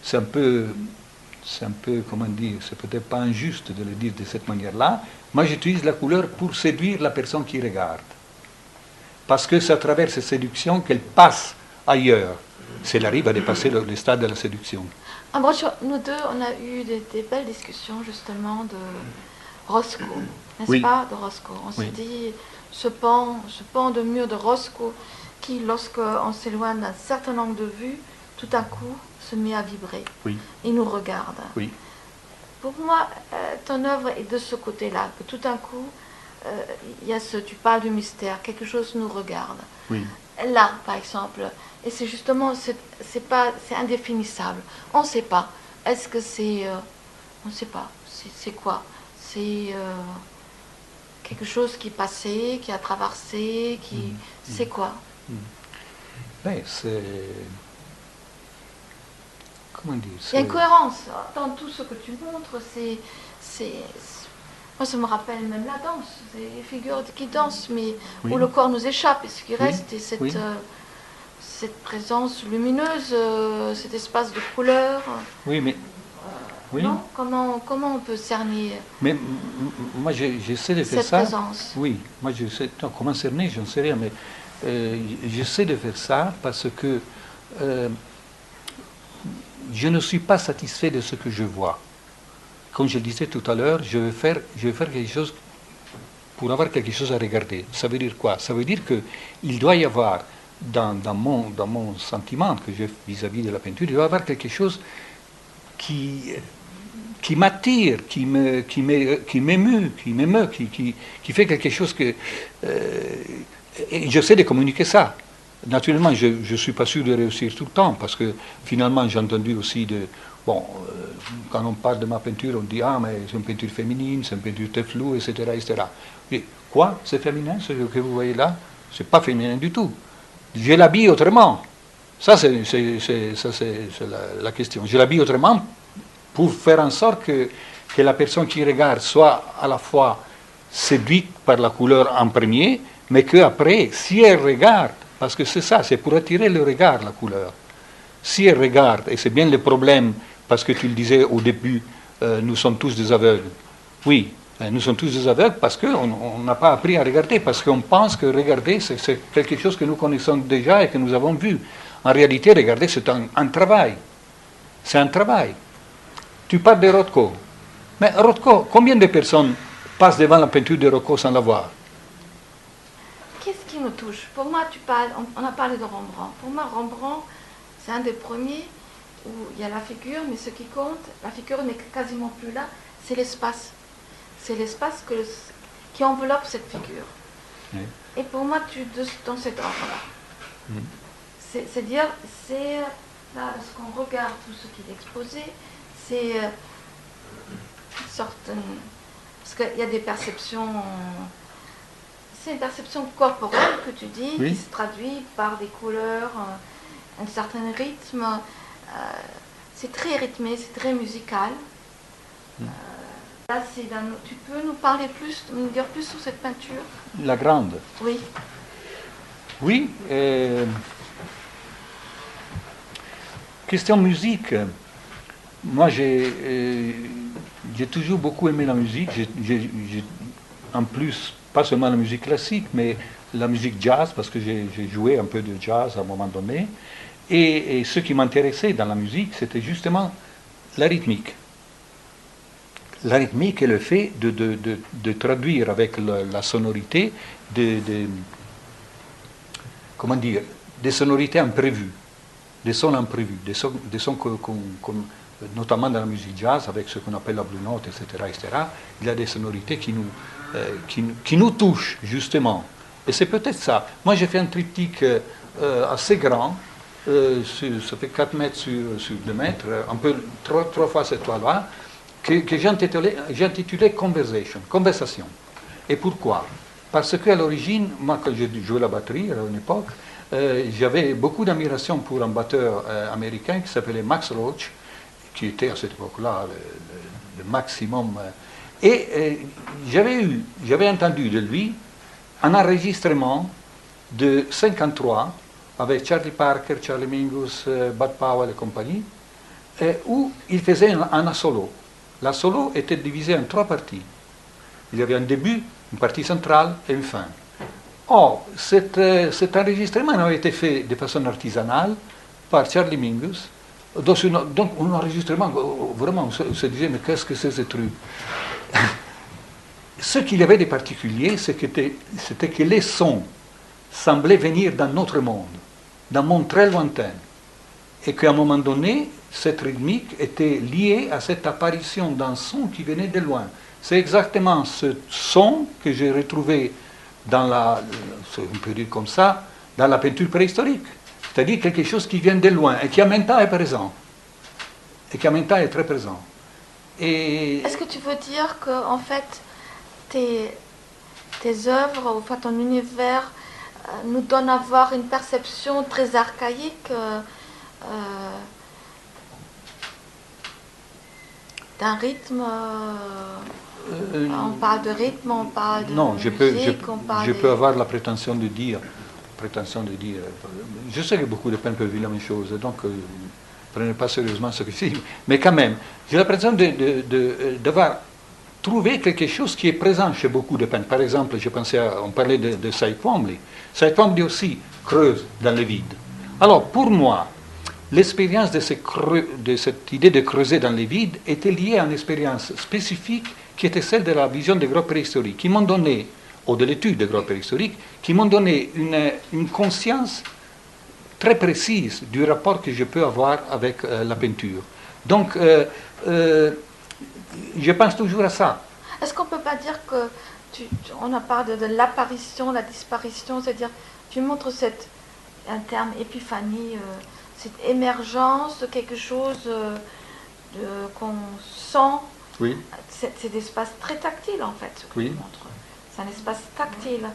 c'est un peu, comment dire, c'est peut-être pas injuste de le dire de cette manière-là. Moi j'utilise la couleur pour séduire la personne qui regarde. Parce que c'est à travers cette séduction qu'elle passe ailleurs. si elle arrive à dépasser le stade de la séduction. Nous deux, on a eu des belles discussions justement de Roscoe, n'est-ce Oui. pas, de Roscoe. On Oui. s'est dit, ce pan de mur de Roscoe, qui, lorsqu'on s'éloigne d'un certain angle de vue, tout à coup se met à vibrer. Oui. Il nous regarde. Oui. Pour moi, ton œuvre est de ce côté-là, que tout d'un coup, il y a tu parles du mystère, quelque chose nous regarde. Oui. Là, par exemple, et c'est justement, c'est indéfinissable. On ne sait pas. Est-ce que c'est, on ne sait pas. C'est quoi? C'est quelque chose qui est passé, qui a traversé, qui, c'est quoi? Ben, c'est... Comment dire? Il y a une cohérence dans tout ce que tu montres. Moi, ça me rappelle même la danse. C'est les figures qui dansent, mais Oui. où le corps nous échappe. Et ce qui Oui. reste, et cette, Oui. cette présence lumineuse, cet espace de couleur. Oui, mais... Oui. Non, comment on peut cerner Mais moi, j'essaie de faire cette ça. présence? Oui, moi, je sais... Non, comment cerner, je ne sais rien, mais j'essaie de faire ça parce que je ne suis pas satisfait de ce que je vois. Comme je le disais tout à l'heure, je vais faire quelque chose pour avoir quelque chose à regarder. Ça veut dire quoi? Ça veut dire qu'il doit y avoir, dans mon sentiment que j'ai vis-à-vis de la peinture, il doit y avoir quelque chose qui m'attire, qui m'émeut, qui fait quelque chose que... et j'essaie de communiquer ça. Naturellement, je ne suis pas sûr de réussir tout le temps, parce que finalement, j'ai entendu aussi quand on parle de ma peinture, on dit « Ah, mais c'est une peinture féminine, c'est une peinture très floue, etc. etc. » Et quoi? C'est féminin, ce que vous voyez là? C'est pas féminin du tout. Je l'habille autrement. Ça, c'est la question. Je l'habille autrement pour faire en sorte que la personne qui regarde soit à la fois séduite par la couleur en premier, mais qu'après, si elle regarde, parce que c'est ça, c'est pour attirer le regard, la couleur. Si elle regarde, et c'est bien le problème, parce que tu le disais au début, nous sommes tous des aveugles. Oui, nous sommes tous des aveugles parce qu'on n'a pas appris à regarder, parce qu'on pense que regarder, c'est quelque chose que nous connaissons déjà et que nous avons vu. En réalité, regarder, c'est un travail. C'est un travail. Tu parles de Rothko. Mais Rothko, combien de personnes passent devant la peinture de Rothko sans la voir? Qu'est-ce qui nous touche? Pour moi, on a parlé de Rembrandt. Pour moi, Rembrandt, c'est un des premiers où il y a la figure, mais ce qui compte, la figure n'est quasiment plus là, c'est l'espace. C'est l'espace qui enveloppe cette figure. Oui. Et pour moi, dans cet ordre-là, c'est dire, là, lorsqu'on regarde tout ce qui est exposé, c'est une sorte... parce qu'il y a des perceptions... C'est une perception corporelle que tu dis, Oui. qui se traduit par des couleurs, un certain rythme. C'est très rythmé, c'est très musical. Là, tu peux nous parler plus, nous dire plus sur cette peinture? La grande. Oui. Oui. Question musique. Moi, j'ai toujours beaucoup aimé la musique. En plus, pas seulement la musique classique, mais la musique jazz, parce que j'ai joué un peu de jazz à un moment donné. Et ce qui m'intéressait dans la musique, c'était justement la rythmique. La rythmique est le fait de traduire avec la sonorité comment dire, des sonorités imprévues, des sons imprévus, des sons notamment dans la musique jazz, avec ce qu'on appelle la blue note, etc., etc., il y a des sonorités qui nous touchent, justement. Et c'est peut-être ça. Moi, j'ai fait un triptyque assez grand, ça fait 4 mètres sur 2 mètres, un peu 3 fois cette toile-là, que j'ai intitulé Conversation. Et pourquoi? Parce qu'à l'origine, moi, quand j'ai joué la batterie à une époque, j'avais beaucoup d'admiration pour un batteur américain qui s'appelait Max Roach, qui était à cette époque-là le maximum. Et j'avais entendu de lui un enregistrement de 53 avec Charlie Parker, Charlie Mingus, Bud Powell et compagnie, où il faisait un solo. La solo était divisée en 3 parties. Il y avait un début, une partie centrale et une fin. Or, cet enregistrement avait été fait de façon artisanale par Charlie Mingus, donc un enregistrement, vraiment, on se disait, mais qu'est-ce que c'est ce truc? Ce qu'il y avait de particulier, c'était que les sons semblaient venir d'un autre monde, d'un monde très lointain, et qu'à un moment donné, cette rythmique était liée à cette apparition d'un son qui venait de loin. C'est exactement ce son que j'ai retrouvé dans on peut dire comme ça, dans la peinture préhistorique. C'est-à-dire quelque chose qui vient de loin et qui en même temps est présent. Et qui en même temps est très présent. Est-ce que tu veux dire que, en fait, tes œuvres, enfin ton univers, nous donne à voir une perception très archaïque d'un rythme? On parle de rythme, on parle de non, musique, je peux avoir la prétention de dire, je sais que beaucoup de peintres peuvent dire la même chose, donc prenez pas sérieusement ce que je dis, mais quand même, j'ai la prétention d'avoir trouvé quelque chose qui est présent chez beaucoup de peintres. Par exemple, on parlait de Cy Twombly. Cy Twombly aussi creuse dans le vide. Alors, pour moi, l'expérience de cette idée de creuser dans le vide était liée à une expérience spécifique qui était celle de la vision des grottes préhistoriques, qui m'ont donné, ou de l'étude des grottes préhistoriques, qui m'ont donné une conscience très précise du rapport que je peux avoir avec la peinture. Donc, je pense toujours à ça. Est-ce qu'on ne peut pas dire que, on a parlé de l'apparition, la disparition, c'est-à-dire, tu montres un terme épiphanie, cette émergence de quelque chose qu'on sent. Oui. C'est des espaces très tactiles, en fait, ce que oui. tu montres. C'est un espace tactile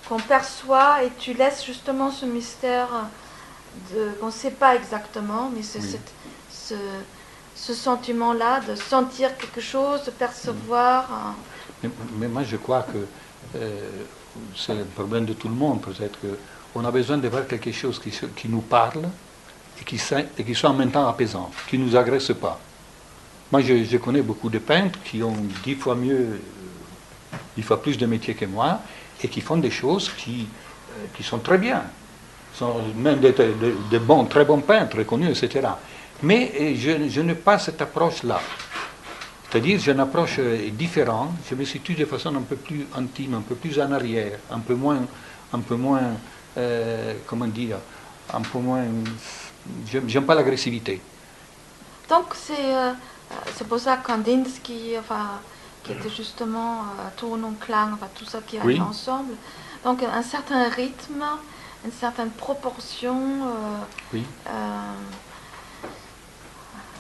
qu'on perçoit, et tu laisses justement ce mystère qu'on ne sait pas exactement, mais c'est ce sentiment-là de sentir quelque chose, de percevoir. Mais moi, je crois que c'est le problème de tout le monde, peut-être qu'on a besoin de voir quelque chose qui nous parle et qui soit en même temps apaisant, qui ne nous agresse pas. Moi, je connais beaucoup de peintres qui ont 10 fois plus de métier que moi et qui font des choses qui sont très bien. Sont même de bons, très bons peintres reconnus, etc. Mais je n'ai pas cette approche-là. C'est-à-dire, j'ai une approche différente, je me situe de façon un peu plus intime, un peu plus en arrière, un peu moins comment dire, un peu moins... J'aime pas l'agressivité. Donc, c'est pour ça que Kandinsky, qui était justement Ton und Klang, tout ça qui allait ensemble. Donc, un certain rythme, une certaine proportion.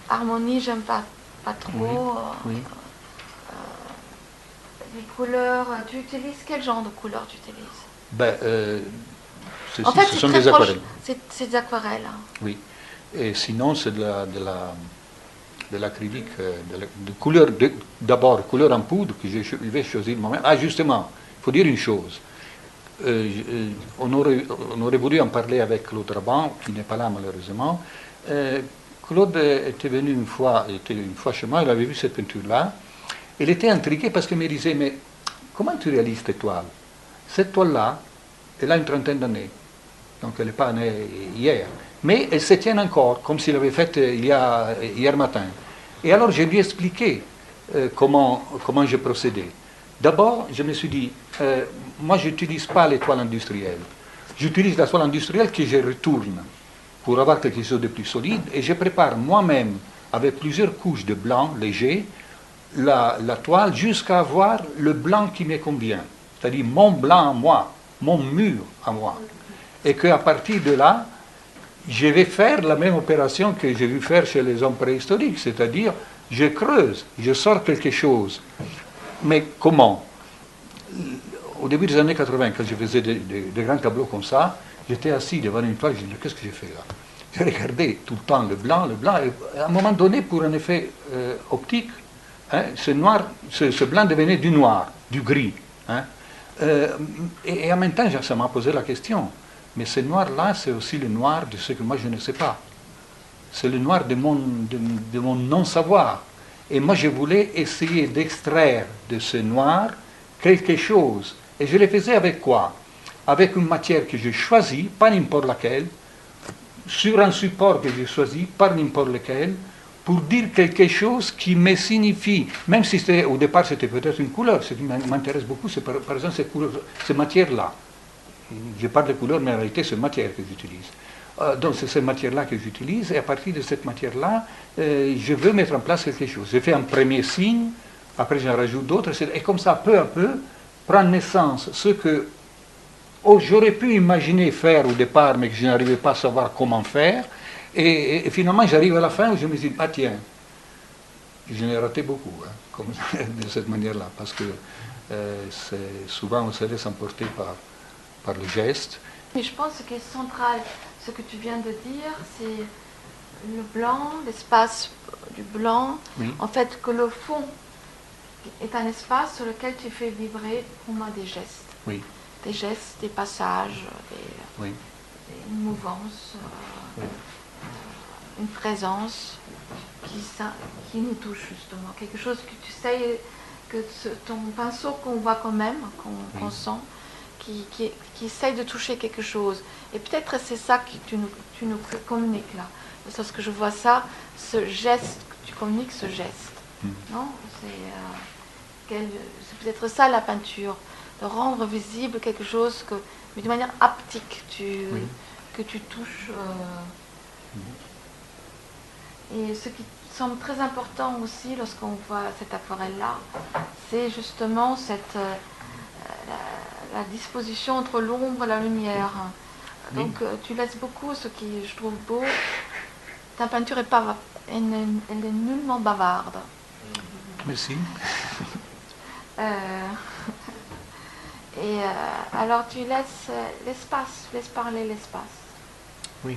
Harmonie, j'aime pas trop. Les couleurs, tu utilises quel genre de couleurs tu utilises? En fait, ce sont des aquarelles. C'est des aquarelles. Oui. Et sinon, c'est de l'acrylique, de couleur, d'abord couleur en poudre que je vais choisir moi-même. Ah, justement, il faut dire une chose. On aurait voulu en parler avec Claude Raban, qui n'est pas là malheureusement. Claude était venu une fois chez moi, il avait vu cette peinture-là. Il était intrigué parce qu'il me disait, mais comment tu réalises cette toile? Cette toile-là, elle a une trentaine d'années, donc elle n'est pas née hier. Mais elle se tient encore, comme s'il l'avait faite hier matin. Et alors je lui ai expliqué comment je procédais. D'abord, je me suis dit, moi je n'utilise pas les toiles industrielles. J'utilise la toile industrielle que je retourne pour avoir quelque chose de plus solide, et je prépare moi-même, avec plusieurs couches de blanc léger, la toile jusqu'à avoir le blanc qui me convient. C'est-à-dire mon blanc à moi, mon mur à moi. Et qu'à partir de là, je vais faire la même opération que j'ai vu faire chez les hommes préhistoriques, c'est-à-dire je creuse, je sors quelque chose. Mais comment? Au début des années 80, quand je faisais des grands tableaux comme ça, j'étais assis devant une toile, je me disais, qu'est-ce que j'ai fait là? Je regardais tout le temps le blanc, et à un moment donné, pour un effet optique, ce blanc devenait du noir, du gris. Et en même temps, ça m'a posé la question. Mais ce noir-là, c'est aussi le noir de ce que moi je ne sais pas. C'est le noir de mon non-savoir. Et moi je voulais essayer d'extraire de ce noir quelque chose. Et je le faisais avec quoi? Avec une matière que je choisis, pas n'importe laquelle, sur un support que j'ai choisi, par n'importe lequel, pour dire quelque chose qui me signifie, même si au départ c'était peut-être une couleur, ce qui m'intéresse beaucoup, c'est par exemple ces matières-là. Je parle de couleurs, mais en réalité c'est matière que j'utilise. Donc c'est cette matière-là que j'utilise, et à partir de cette matière-là, je veux mettre en place quelque chose. J'ai fait un premier signe, après j'en rajoute d'autres, et comme ça, peu à peu, prend naissance ce que j'aurais pu imaginer faire au départ, mais que je n'arrivais pas à savoir comment faire. Et finalement, j'arrive à la fin où je me dis, ah tiens, je l'ai raté beaucoup, hein, comme, de cette manière-là, parce que souvent on se laisse emporter par le geste. Mais je pense que ce qui est central, ce que tu viens de dire, c'est le blanc, l'espace du blanc, Oui. en fait que le fond est un espace sur lequel tu fais vibrer pour moi des gestes. Oui. Des gestes, des passages, Oui. une mouvance, Oui. une présence qui nous touche justement. Quelque chose que tu sais, que ton pinceau qu'on voit quand même, qu'on Oui. sent, qui essaye de toucher quelque chose. Et peut-être c'est ça que tu nous communiques là. Parce que je vois ça, ce geste, que tu communiques ce geste. Non, c'est peut-être ça la peinture, de rendre visible quelque chose que, mais de manière haptique, que tu touches. Et ce qui semble très important aussi lorsqu'on voit cette aquarelle-là, c'est justement la disposition entre l'ombre et la lumière. Donc tu laisses beaucoup, ce qui je trouve beau. Ta peinture elle est nullement bavarde. Merci. Alors tu laisses l'espace, laisse parler l'espace. Oui.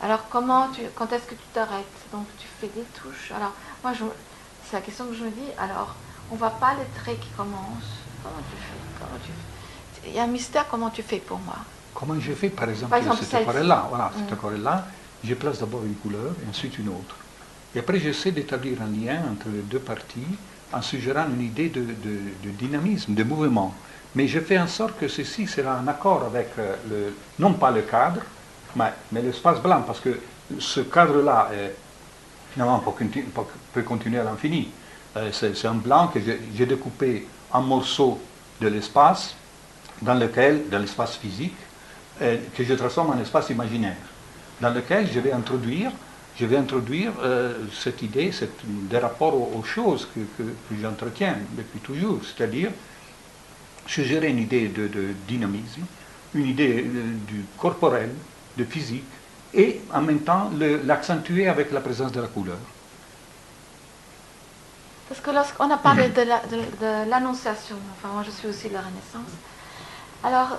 Alors quand est-ce que tu t'arrêtes? Donc tu fais des touches. Alors moi, c'est la question que je me dis. Alors on voit pas les traits qui commencent. Comment tu fais? Il y a un mystère. Comment tu fais pour moi? Comment je fais, par exemple cette aquarelle-là? Voilà, cette aquarelle-là, je place d'abord une couleur et ensuite une autre. Et après, j'essaie d'établir un lien entre les deux parties en suggérant une idée de dynamisme, de mouvement. Mais je fais en sorte que ceci sera en accord avec, non pas le cadre, mais l'espace blanc, parce que ce cadre-là, finalement, peut continuer à l'infini. C'est un blanc que j'ai découpé en morceaux de l'espace, dans l'espace physique, que je transforme en espace imaginaire, dans lequel je vais introduire cette idée, des rapports aux choses que j'entretiens depuis toujours, c'est-à-dire suggérer une idée de dynamisme, une idée du corporel, de physique, et en même temps l'accentuer avec la présence de la couleur. Parce que lorsqu'on a parlé de l'Annonciation, enfin moi je suis aussi de la Renaissance, alors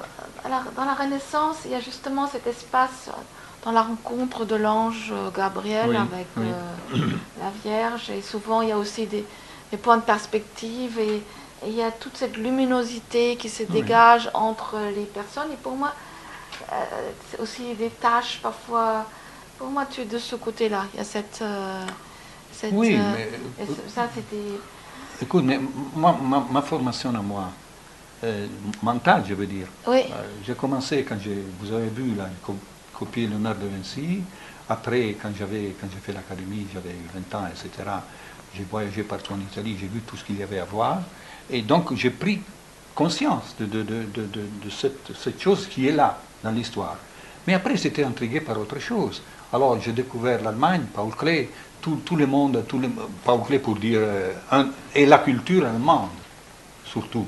dans la Renaissance, il y a justement cet espace dans la rencontre de l'ange Gabriel avec la Vierge, et souvent il y a aussi des points de perspective, et il y a toute cette luminosité qui se dégage entre les personnes, et pour moi, c'est aussi des tâches parfois, pour moi tu es de ce côté-là, il y a cette oui, mais ça c'était... Écoute, mais ma formation à moi, mentale je veux dire, Oui. j'ai commencé quand vous avez vu là, copier Léonard de Vinci, après quand j'ai fait l'académie, j'avais 20 ans, etc., j'ai voyagé partout en Italie, j'ai vu tout ce qu'il y avait à voir, et donc j'ai pris conscience de cette chose qui est là, dans l'histoire. Mais après, j'étais intrigué par autre chose. Alors, j'ai découvert l'Allemagne, Paul Klee, tout le monde, Paul Klee pour dire, et la culture allemande, surtout.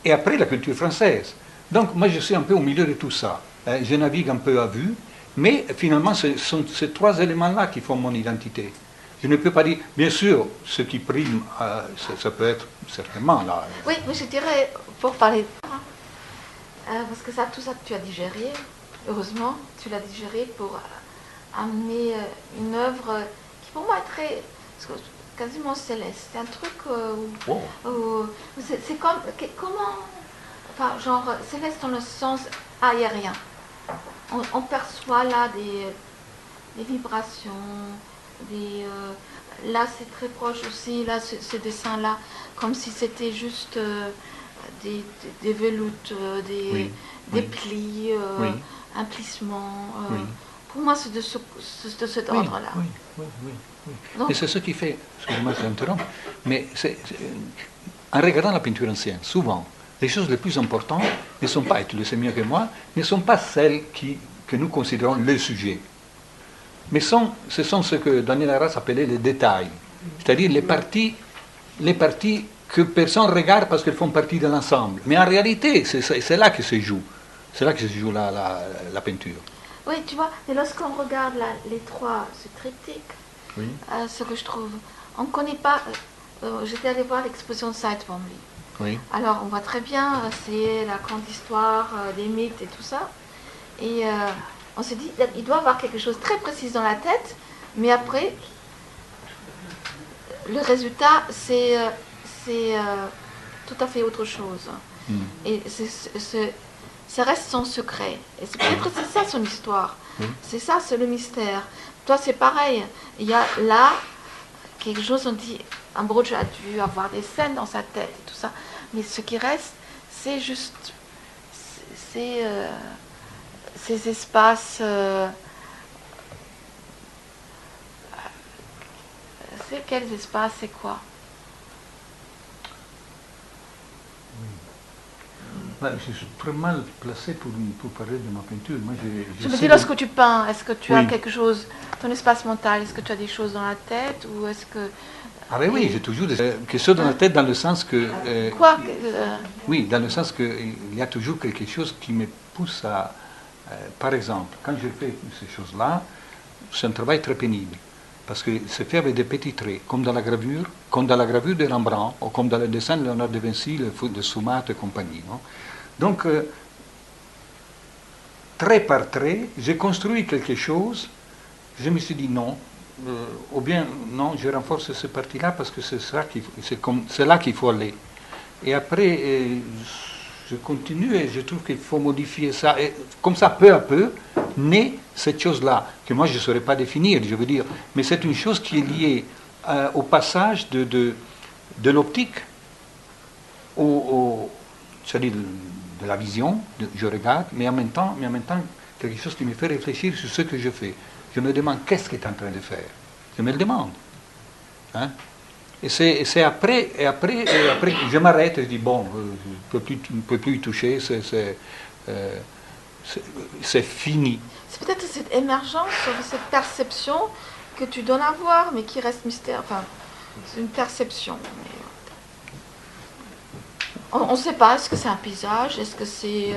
Et après, la culture française. Donc, moi, je suis un peu au milieu de tout ça. Je navigue un peu à vue, mais finalement, ce sont ces trois éléments-là qui font mon identité. Je ne peux pas dire, bien sûr, ce qui prime, ça peut être certainement là. Oui, mais je dirais, pour parler parce que ça, tout ça tu as digéré, heureusement, tu l'as digéré pour amener une œuvre qui pour moi est très, quasiment céleste. C'est un truc c'est comme, comment, enfin genre céleste dans le sens aérien. On perçoit là des vibrations, là c'est très proche aussi, là ce dessin-là, comme si c'était juste des veloutes, des plis, un plissement. Pour moi, c'est de cet ordre-là. Oui, oui, oui, oui. Donc- Et c'est ce qui fait, excusez-moi, je t'interromps, mais en regardant la peinture ancienne, souvent, les choses les plus importantes ne sont pas, et tu le sais mieux que moi, ne sont pas celles que nous considérons le sujet, mais ce sont ce que Daniel Arras appelait les détails, c'est-à-dire les parties que personne ne regarde parce qu'elles font partie de l'ensemble. Mais en réalité, c'est là que se joue. C'est là que se joue la peinture. Oui, tu vois, et lorsqu'on regarde les trois, ce triptyque, Oui. ce que je trouve, on ne connaît pas. J'étais allée voir l'exposition de Said-Bomley. Oui. Alors, on voit très bien, c'est la grande histoire des mythes et tout ça. Et on s'est dit, il doit avoir quelque chose de très précis dans la tête, mais après, le résultat, c'est tout à fait autre chose. Mm. Et ça reste son secret. Et peut-être c'est ça son histoire. Oui. C'est ça, c'est le mystère. Toi, c'est pareil. Il y a là quelque chose, on dit, Ambrogio a dû avoir des scènes dans sa tête et tout ça. Mais ce qui reste, c'est juste ces espaces. C'est quels espaces, c'est quoi? Ben, je suis très mal placé pour parler de ma peinture. Moi, Je me dis, lorsque tu peins, est-ce que tu as Oui. quelque chose, ton espace mental, est-ce que tu as des choses dans la tête ou est-ce que... Ah ben oui, j'ai toujours quelque chose dans la tête dans le sens que... Quoi Oui, dans le sens qu'il y a toujours quelque chose qui me pousse à... par exemple, quand je fais ces choses-là, c'est un travail très pénible. Parce que c'est fait avec des petits traits, comme dans la gravure de Rembrandt, ou comme dans le dessin de Léonard de Vinci, de Sumatra et compagnie. Non? Donc, trait par trait, j'ai construit quelque chose, je me suis dit non, ou bien non, je renforce cette partie-là parce que c'est là qu'il faut aller. Et après, je continue et je trouve qu'il faut modifier ça. Et comme ça, peu à peu, naît cette chose-là, que moi je ne saurais pas définir, je veux dire. Mais c'est une chose qui est liée au passage de l'optique c'est-à-dire de la vision, je regarde, mais en même temps, quelque chose qui me fait réfléchir sur ce que je fais. Je me demande qu'est-ce qu'il est en train de faire. Je me le demande. Hein? Et c'est après que je m'arrête et je dis, bon, je ne peux plus y toucher, c'est fini. C'est peut-être cette émergence, cette perception que tu donnes à voir, mais qui reste mystère. Enfin, c'est une perception. On ne sait pas, est-ce que c'est un paysage, est-ce que c'est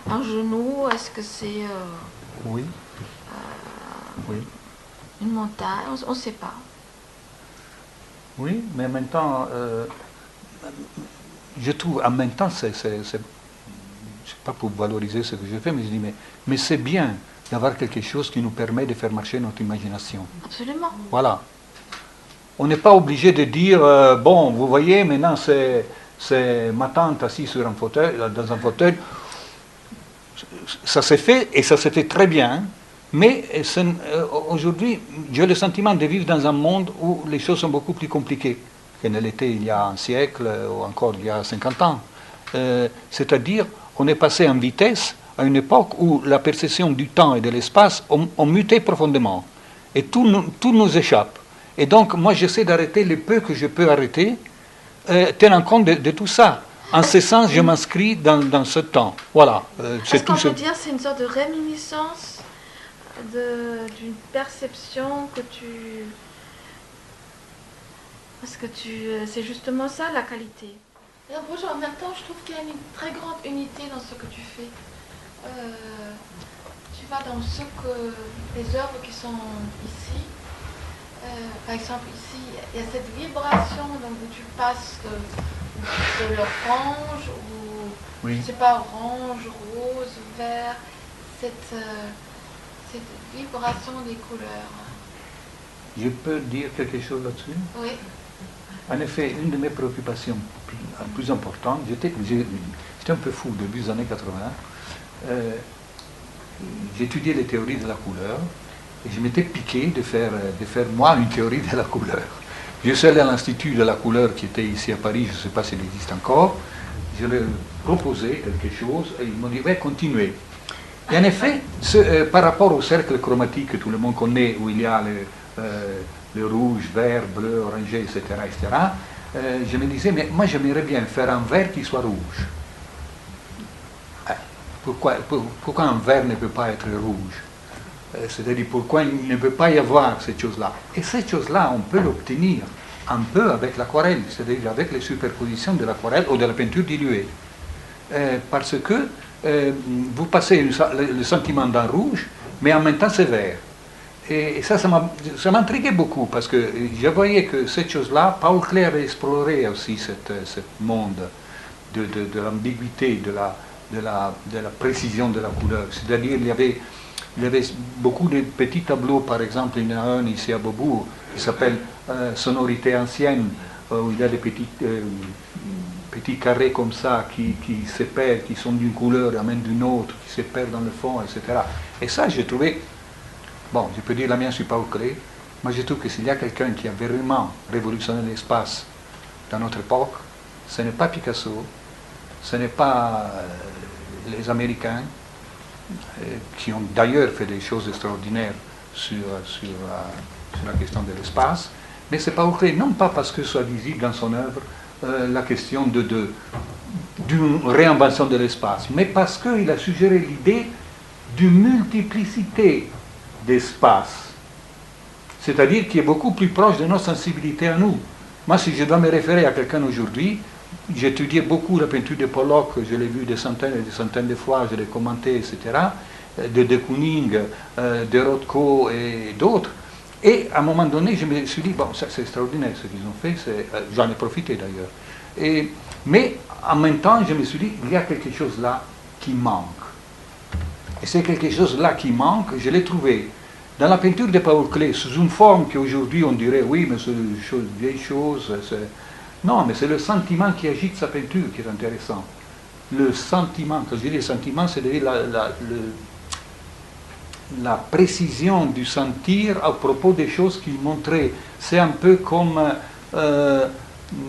un genou, est-ce que c'est Oui. Oui. une montagne, on ne sait pas. Oui, mais en même temps, je trouve, en même temps, c'est pas pour valoriser ce que je fais, mais je dis, mais c'est bien d'avoir quelque chose qui nous permet de faire marcher notre imagination. Absolument. Voilà. On n'est pas obligé de dire, bon, vous voyez, maintenant c'est ma tante assise sur dans un fauteuil. Ça s'est fait, et ça s'est fait très bien, mais aujourd'hui, j'ai le sentiment de vivre dans un monde où les choses sont beaucoup plus compliquées qu'elles ne l'étaient il y a un siècle ou encore il y a 50 ans. C'est-à-dire, on est passé en vitesse à une époque où la perception du temps et de l'espace ont muté profondément. Et tout nous échappe. Et donc, moi, j'essaie d'arrêter le peu que je peux arrêter, tenant compte de tout ça. En ce sens, je m'inscris dans ce temps. Voilà. Est-ce qu'on peut dire que c'est une sorte de réminiscence d'une perception que tu... Parce que c'est justement ça, la qualité. Et en même temps, je trouve qu'il y a une très grande unité dans ce que tu fais. Tu vas dans les œuvres qui sont ici. Par exemple, ici, il y a cette vibration donc, où tu passes de l'orange ou, oui. Je ne sais pas, orange, rose, vert, cette vibration des couleurs. Je peux dire quelque chose là-dessus? Oui. En effet, une de mes préoccupations plus importantes, j'étais un peu fou au début des années 80, j'étudiais les théories de la couleur, et je m'étais piqué de faire moi une théorie de la couleur. Je suis allé à l'Institut de la couleur qui était ici à Paris, je ne sais pas s'il existe encore, je leur ai proposé quelque chose et ils m'ont dit, ouais, continuez. Et en effet, par rapport au cercle chromatique que tout le monde connaît, où il y a le rouge, vert, bleu, orangé, etc., je me disais, mais moi j'aimerais bien faire un vert qui soit rouge. Pourquoi un vert ne peut pas être rouge? C'est-à-dire pourquoi il ne peut pas y avoir cette chose-là? Et cette chose-là, on peut l'obtenir un peu avec l'aquarelle, c'est-à-dire avec les superpositions de l'aquarelle ou de la peinture diluée. Parce que vous passez le sentiment d'un rouge, mais en même temps c'est vert. Et ça m'intriguait beaucoup, parce que je voyais que cette chose-là, Paul Klee avait exploré aussi ce monde de l'ambiguïté, de la précision de la couleur. C'est-à-dire il y avait beaucoup de petits tableaux, par exemple, il y en a un ici à Beaubourg, qui s'appelle Sonorité ancienne, où il y a des petits carrés comme ça qui se perdent, qui sont d'une couleur, amènent d'une autre, qui se perdent dans le fond, etc. Et ça, j'ai trouvé, bon, je peux dire la mienne sur Paul Klee, moi je trouve que s'il y a quelqu'un qui a vraiment révolutionné l'espace dans notre époque, ce n'est pas Picasso, ce n'est pas les Américains, qui ont d'ailleurs fait des choses extraordinaires sur la question de l'espace, mais c'est Paul Klee, non pas parce que soit visible dans son œuvre la question d'une réinvention de l'espace, mais parce qu'il a suggéré l'idée d'une multiplicité d'espaces, c'est-à-dire qui est beaucoup plus proche de notre sensibilité à nous. Moi, si je dois me référer à quelqu'un aujourd'hui, j'ai étudié beaucoup la peinture de Pollock, je l'ai vu des centaines et des centaines de fois, je l'ai commenté, etc., de Kooning, de Rothko et d'autres. Et à un moment donné, je me suis dit, bon, ça c'est extraordinaire ce qu'ils ont fait, j'en ai profité d'ailleurs. Mais en même temps, je me suis dit, il y a quelque chose là qui manque. Et c'est quelque chose là qui manque, je l'ai trouvé dans la peinture de Paul Klee, sous une forme qu'aujourd'hui on dirait, oui, mais c'est une vieille chose. Non, mais c'est le sentiment qui agite sa peinture qui est intéressant. Le sentiment, quand je dis le sentiment, c'est-à-dire la précision du sentir à propos des choses qu'il montrait. C'est un peu comme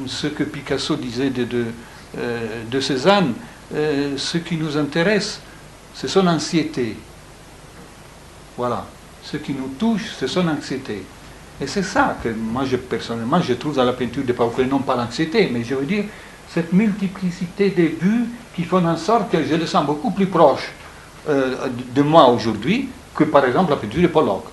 ce que Picasso disait de Cézanne. Ce qui nous intéresse, c'est son anxiété. Voilà. Ce qui nous touche, c'est son anxiété. Et c'est ça que moi, personnellement, je trouve dans la peinture de Paul Klee, non pas l'anxiété, mais je veux dire cette multiplicité des vues qui font en sorte que je le sens beaucoup plus proche de moi aujourd'hui que par exemple la peinture de Pollock.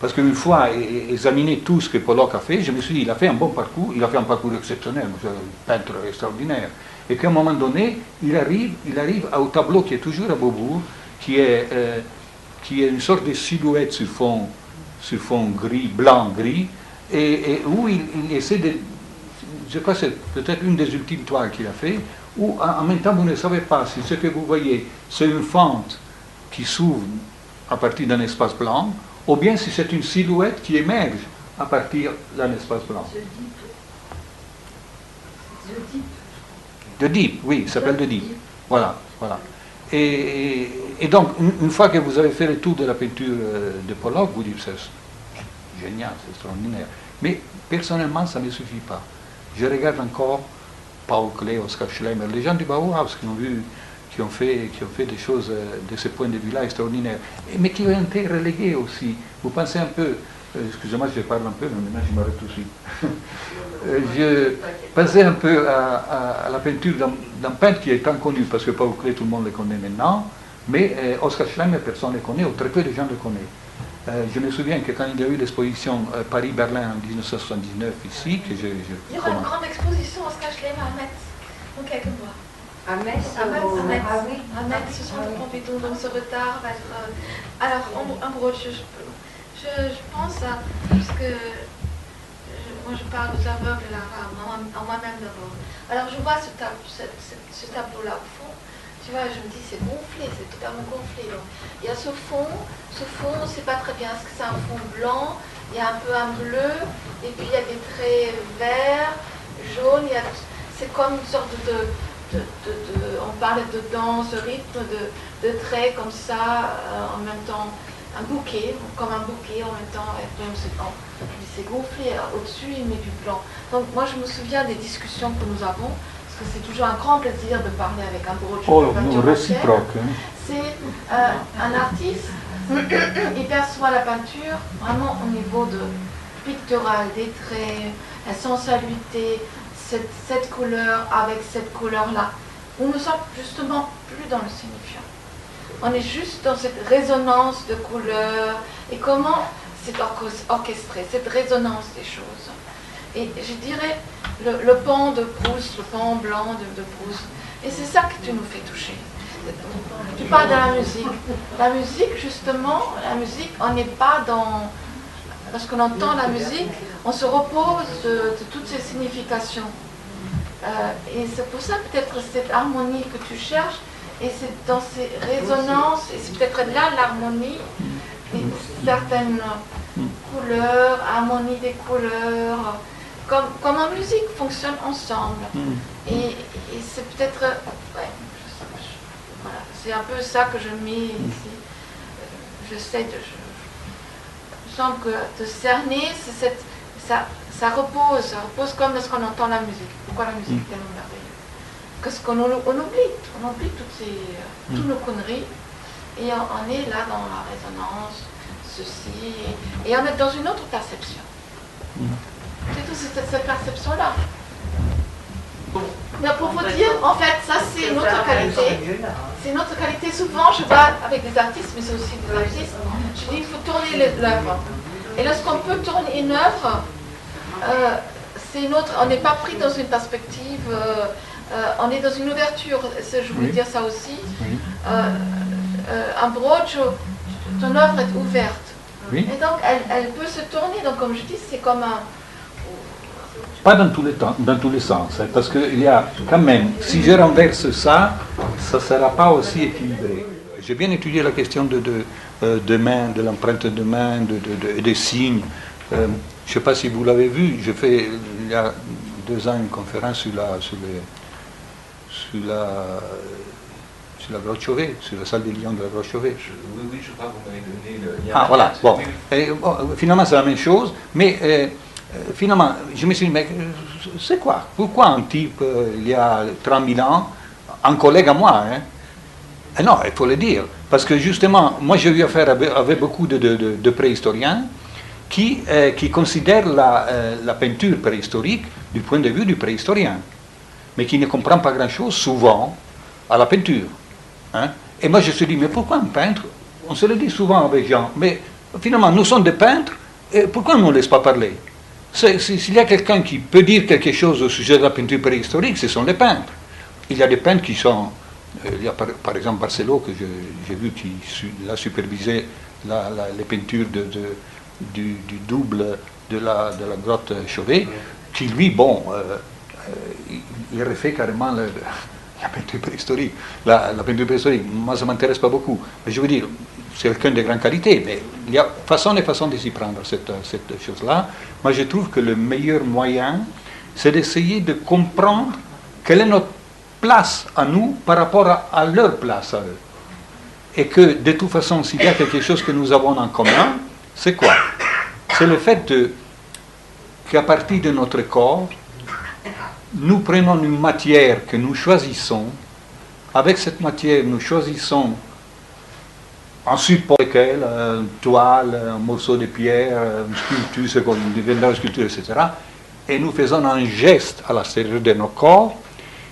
Parce qu'une fois examiné tout ce que Pollock a fait, je me suis dit, il a fait un bon parcours, il a fait un parcours exceptionnel, un peintre extraordinaire. Et qu'à un moment donné, il arrive au tableau qui est toujours à Beaubourg, qui est une sorte de silhouette sur fond gris, blanc-gris, et où il essaie de... Je crois que c'est peut-être une des ultimes toiles qu'il a fait, où en même temps vous ne savez pas si ce que vous voyez c'est une fente qui s'ouvre à partir d'un espace blanc, ou bien si c'est une silhouette qui émerge à partir d'un espace blanc. The Deep, oui, il s'appelle The Deep. Voilà. Et donc, une fois que vous avez fait le tour de la peinture de Pollock, vous dites c'est génial, c'est extraordinaire. Mais personnellement, ça ne me suffit pas. Je regarde encore Paul Klee, Oskar Schlemmer, les gens du Bauhaus qui ont fait des choses de ce point de vue-là extraordinaires, mais qui ont été relégués aussi. Vous pensez un peu, excusez-moi, je parle un peu, mais maintenant je m'arrête tout de suite. Je pensais un peu à la peinture d'un peintre qui est inconnu, parce que Paul Klee, tout le monde le connaît maintenant, mais Oskar Schlemmer, personne ne le connaît, ou très peu de gens le connaissent. Je me souviens que quand il y a eu l'exposition Paris-Berlin en 1979 ici, que il y aura une grande exposition Oskar Schlemmer à Metz, dans quelques mois. À Metz, à Metz, ce centre Pompidou, donc ce retard va être... Alors, en gros, je pense à... Parce que moi, je parle aux aveugles, là, à moi-même d'abord. Alors, je vois ce tableau-là au fond. Tu vois, je me dis, c'est gonflé, c'est totalement gonflé. Donc, il y a ce fond, on ne sait pas très bien ce que c'est, un fond blanc, il y a un peu un bleu, et puis il y a des traits verts, jaunes, c'est comme une sorte on parlait de danse, de rythme, de traits comme ça, en même temps, un bouquet, comme un bouquet en même temps, c'est gonflé, au-dessus il met du blanc. Donc moi je me souviens des discussions que nous avons, parce que c'est toujours un grand plaisir de parler avec un Ambrocio Oh, peinture réciproque. ancienne. C'est un artiste, il perçoit la peinture vraiment au niveau de pictural, des traits, la sensualité, cette couleur avec cette couleur-là. On ne sent justement plus dans le signifiant. On est juste dans cette résonance de couleurs et comment c'est orchestré, cette résonance des choses. Et je dirais le pan de Proust, le pan blanc de Proust. Et c'est ça que tu nous fais toucher. Tu parles de la musique. La musique, justement, on n'est pas dans... Lorsqu'on entend la musique, on se repose de toutes ces significations. Et c'est pour ça peut-être cette harmonie que tu cherches, et c'est dans ces résonances, et c'est peut-être là l'harmonie, et certaines couleurs, harmonie des couleurs, comme en musique, fonctionnent ensemble. Et c'est peut-être... Ouais, voilà, c'est un peu ça que je mets ici. J'essaie de... Il me semble que de cerner, c'est ça repose comme lorsqu'on entend la musique. Pourquoi la musique est tellement merveilleuse? Parce qu'on oublie toutes nos conneries, et on est là dans la résonance, ceci, et on est dans une autre perception. C'est tout, c'est cette perception-là. Mais pour vous dire, en fait, ça c'est une autre qualité. C'est une autre qualité. Souvent, je vois avec des artistes, mais c'est aussi des artistes, je dis il faut tourner l'œuvre. Et lorsqu'on peut tourner une œuvre, c'est une autre. On n'est pas pris dans une perspective, on est dans une ouverture. Je voulais dire ça aussi. Ambrocio, ton œuvre est ouverte. Et donc, elle peut se tourner. Donc, comme je dis, c'est comme un... Pas dans tous les sens, hein, parce qu'il y a quand même, si je renverse ça, ça ne sera pas aussi équilibré. J'ai bien étudié la question de main, de l'empreinte de main, des signes. Je ne sais pas si vous l'avez vu, j'ai fait il y a 2 ans une conférence sur la grotte Chauvet, sur la salle des lions de la grotte Chauvet. Oui, je crois que vous m'avez donné le lien. Ah voilà, bon. Et, bon, finalement c'est la même chose, mais finalement je me suis dit, mais c'est quoi? Pourquoi un type, il y a 30 000 ans, un collègue à moi, hein? Et non, il faut le dire, parce que justement, moi j'ai eu affaire avec beaucoup de préhistoriens qui considèrent la peinture préhistorique du point de vue du préhistorien, mais qui ne comprennent pas grand-chose souvent à la peinture. Hein? Et moi je me suis dit, mais pourquoi un peintre? On se le dit souvent avec Jean, mais finalement nous sommes des peintres, et pourquoi on ne nous laisse pas parler? S'il y a quelqu'un qui peut dire quelque chose au sujet de la peinture préhistorique, ce sont les peintres. Il y a des peintres qui sont... il y a par exemple Barcelo, que j'ai vu, qui a supervisé les peintures du double de la grotte Chauvet, qui lui, bon, il refait carrément la peinture préhistorique. La peinture préhistorique, moi ça ne m'intéresse pas beaucoup. Mais je veux dire, c'est quelqu'un de grande qualité, mais il y a façon et façon de s'y prendre cette chose-là. Moi je trouve que le meilleur moyen, c'est d'essayer de comprendre quelle est notre place à nous par rapport à leur place à eux. Et que de toute façon, s'il y a quelque chose que nous avons en commun, c'est quoi? C'est le fait qu'à partir de notre corps, nous prenons une matière que nous choisissons. Avec cette matière, nous choisissons un support, une toile, un morceau de pierre, une sculpture, une sculpture, etc. Et nous faisons un geste à l'extérieur de nos corps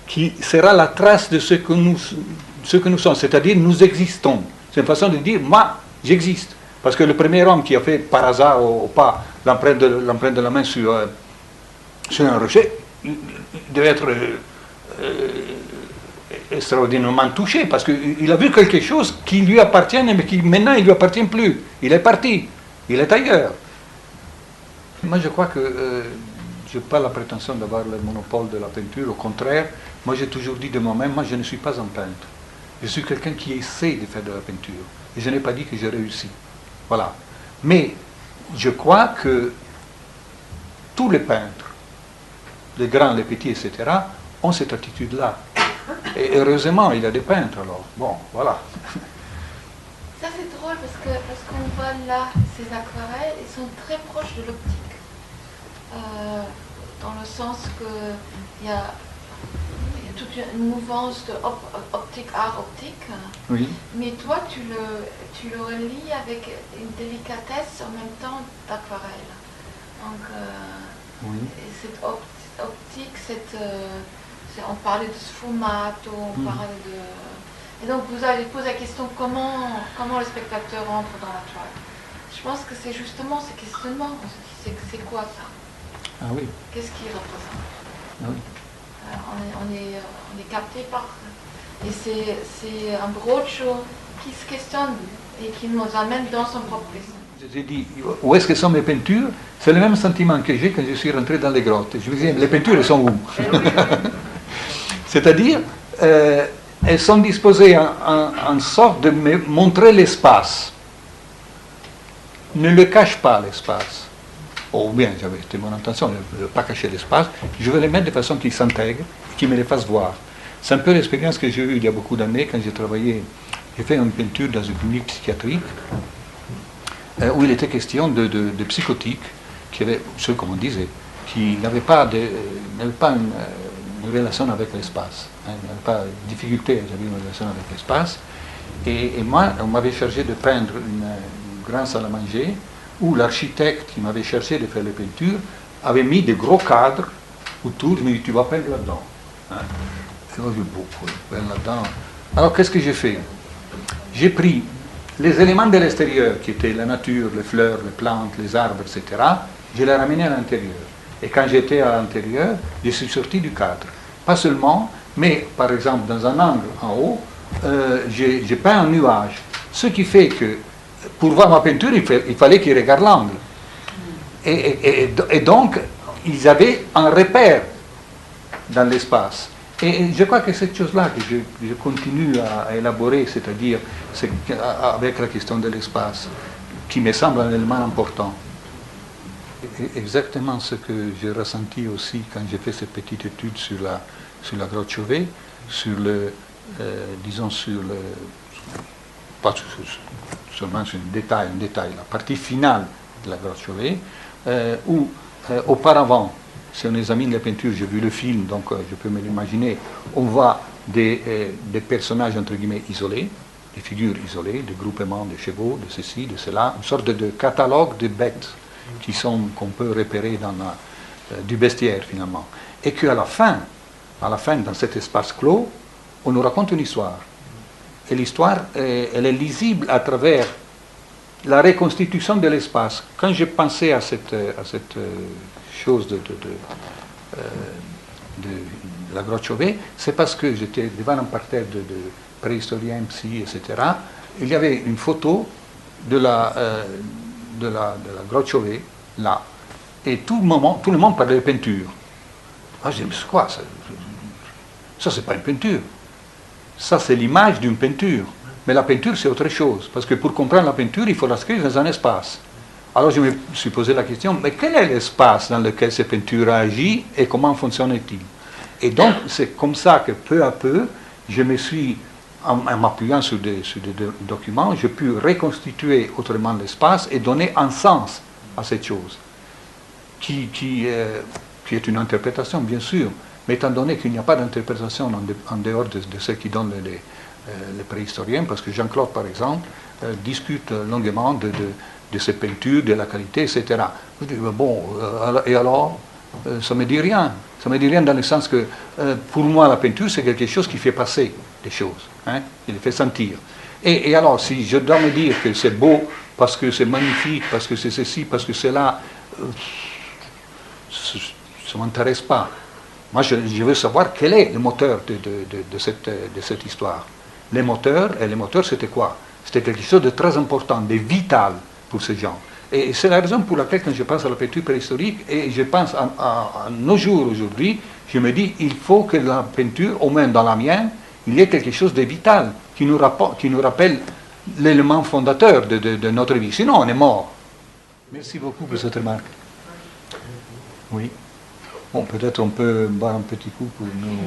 qui sera la trace de ce que nous sommes, c'est-à-dire nous existons. C'est une façon de dire, moi, j'existe. Parce que le premier homme qui a fait par hasard ou pas l'empreinte de la main sur un rocher, il devait être extraordinairement touché, parce qu'il a vu quelque chose qui lui appartient, mais qui maintenant il ne lui appartient plus. Il est parti, il est ailleurs. Moi je crois que je n'ai pas la prétention d'avoir le monopole de la peinture, au contraire, moi j'ai toujours dit de moi-même, moi je ne suis pas un peintre. Je suis quelqu'un qui essaie de faire de la peinture. Et je n'ai pas dit que j'ai réussi. Voilà. Mais je crois que tous les peintres, les grands, les petits, etc., ont cette attitude-là. Et heureusement, il y a des peintres, alors. Bon, voilà. Ça, c'est drôle parce qu'on voit là ces aquarelles, ils sont très proches de l'optique. Dans le sens qu'il y a toute une mouvance de optique, art optique. Oui. Mais toi, tu le relis avec une délicatesse en même temps d'aquarelle. Donc, Oui. cette optique, on parlait de sfumato, on parlait de... Et donc, vous avez posé la question comment le spectateur entre dans la toile. Je pense que c'est justement ce questionnement. On se dit, c'est quoi ça? Ah oui. Qu'est-ce qu'il représente? Ah oui. On est capté par... Et c'est un Broccio qui se questionne et qui nous amène dans son propre questionnement. J'ai dit, où est-ce que sont mes peintures? C'est le même sentiment que j'ai quand je suis rentré dans les grottes. Je me disais, les peintures, elles sont où? C'est-à-dire, elles sont disposées en sorte de me montrer l'espace. Ne le cache pas, l'espace. Ou bien, c'était mon intention de ne pas cacher l'espace. Je veux les mettre de façon qu'ils s'intègrent, qu'ils me les fassent voir. C'est un peu l'expérience que j'ai eue il y a beaucoup d'années quand j'ai travaillé. J'ai fait une peinture dans une clinique psychiatrique où il était question de psychotiques qui avaient, comme on disait, qui n'avaient pas une relation avec l'espace, n'avaient pas de difficulté à avoir une relation avec l'espace. Et moi, on m'avait chargé de peindre une grande salle à manger où l'architecte qui m'avait chargé de faire les peintures avait mis des gros cadres autour. Il m'a dit, tu vas peindre là-dedans. Et moi, j'ai dit, beaucoup peindre là-dedans. Alors, qu'est-ce que j'ai fait? J'ai pris les éléments de l'extérieur, qui étaient la nature, les fleurs, les plantes, les arbres, etc., je les ramenais à l'intérieur. Et quand j'étais à l'intérieur, je suis sorti du cadre. Pas seulement, mais par exemple, dans un angle en haut, j'ai peint un nuage. Ce qui fait que, pour voir ma peinture, il fallait qu'ils regardent l'angle. Et donc, ils avaient un repère dans l'espace. Et je crois que cette chose-là que je continue à élaborer, c'est-à-dire avec la question de l'espace, qui me semble un élément important. Exactement ce que j'ai ressenti aussi quand j'ai fait cette petite étude sur la grotte Chauvet, pas seulement sur un détail, la partie finale de la grotte Chauvet, où auparavant, si on examine les peintures, j'ai vu le film, donc je peux me l'imaginer, on voit des personnages entre guillemets isolés, des figures isolées, des groupements de chevaux, de ceci, de cela, une sorte de catalogue de bêtes qu'on peut repérer dans du bestiaire finalement. Et qu'à la fin, dans cet espace clos, on nous raconte une histoire. Et l'histoire, elle est lisible à travers la reconstitution de l'espace. Quand j'ai pensé à cette chose de la grotte Chauvet, c'est parce que j'étais devant un parterre de préhistoriens, psy, etc. Il y avait une photo de la grotte Chauvet, là. Et tout le monde parlait de peinture. Ah, je dis, mais c'est quoi ça? Ça, c'est pas une peinture. Ça, c'est l'image d'une peinture. Mais la peinture, c'est autre chose. Parce que pour comprendre la peinture, il faut l'inscrire dans un espace. Alors je me suis posé la question, mais quel est l'espace dans lequel cette peinture agit et comment fonctionne-t-il? Et donc, c'est comme ça que peu à peu, je me suis, en m'appuyant sur des documents, j'ai pu reconstituer autrement l'espace et donner un sens à cette chose, qui est une interprétation, bien sûr, mais étant donné qu'il n'y a pas d'interprétation en dehors de ce qui donnent les préhistoriens, parce que Jean-Claude, par exemple, discute longuement de ces peintures, de la qualité, etc. Je dis, bon, et alors, ça ne me dit rien. Ça ne me dit rien dans le sens que, pour moi, la peinture, c'est quelque chose qui fait passer des choses, hein, qui les fait sentir. Et alors, si je dois me dire que c'est beau, parce que c'est magnifique, parce que c'est ceci, parce que c'est là, ça ne m'intéresse pas. Moi, je veux savoir quel est le moteur de cette histoire. Les moteurs, c'était quoi? C'était quelque chose de très important, de vital pour ces gens. Et c'est la raison pour laquelle, quand je pense à la peinture préhistorique, et je pense à nos jours aujourd'hui, je me dis, il faut que la peinture, au moins dans la mienne, il y ait quelque chose de vital, qui nous rappelle l'élément fondateur de notre vie. Sinon, on est mort. Merci beaucoup pour cette remarque. Oui. Bon, peut-être on peut boire un petit coup pour nous...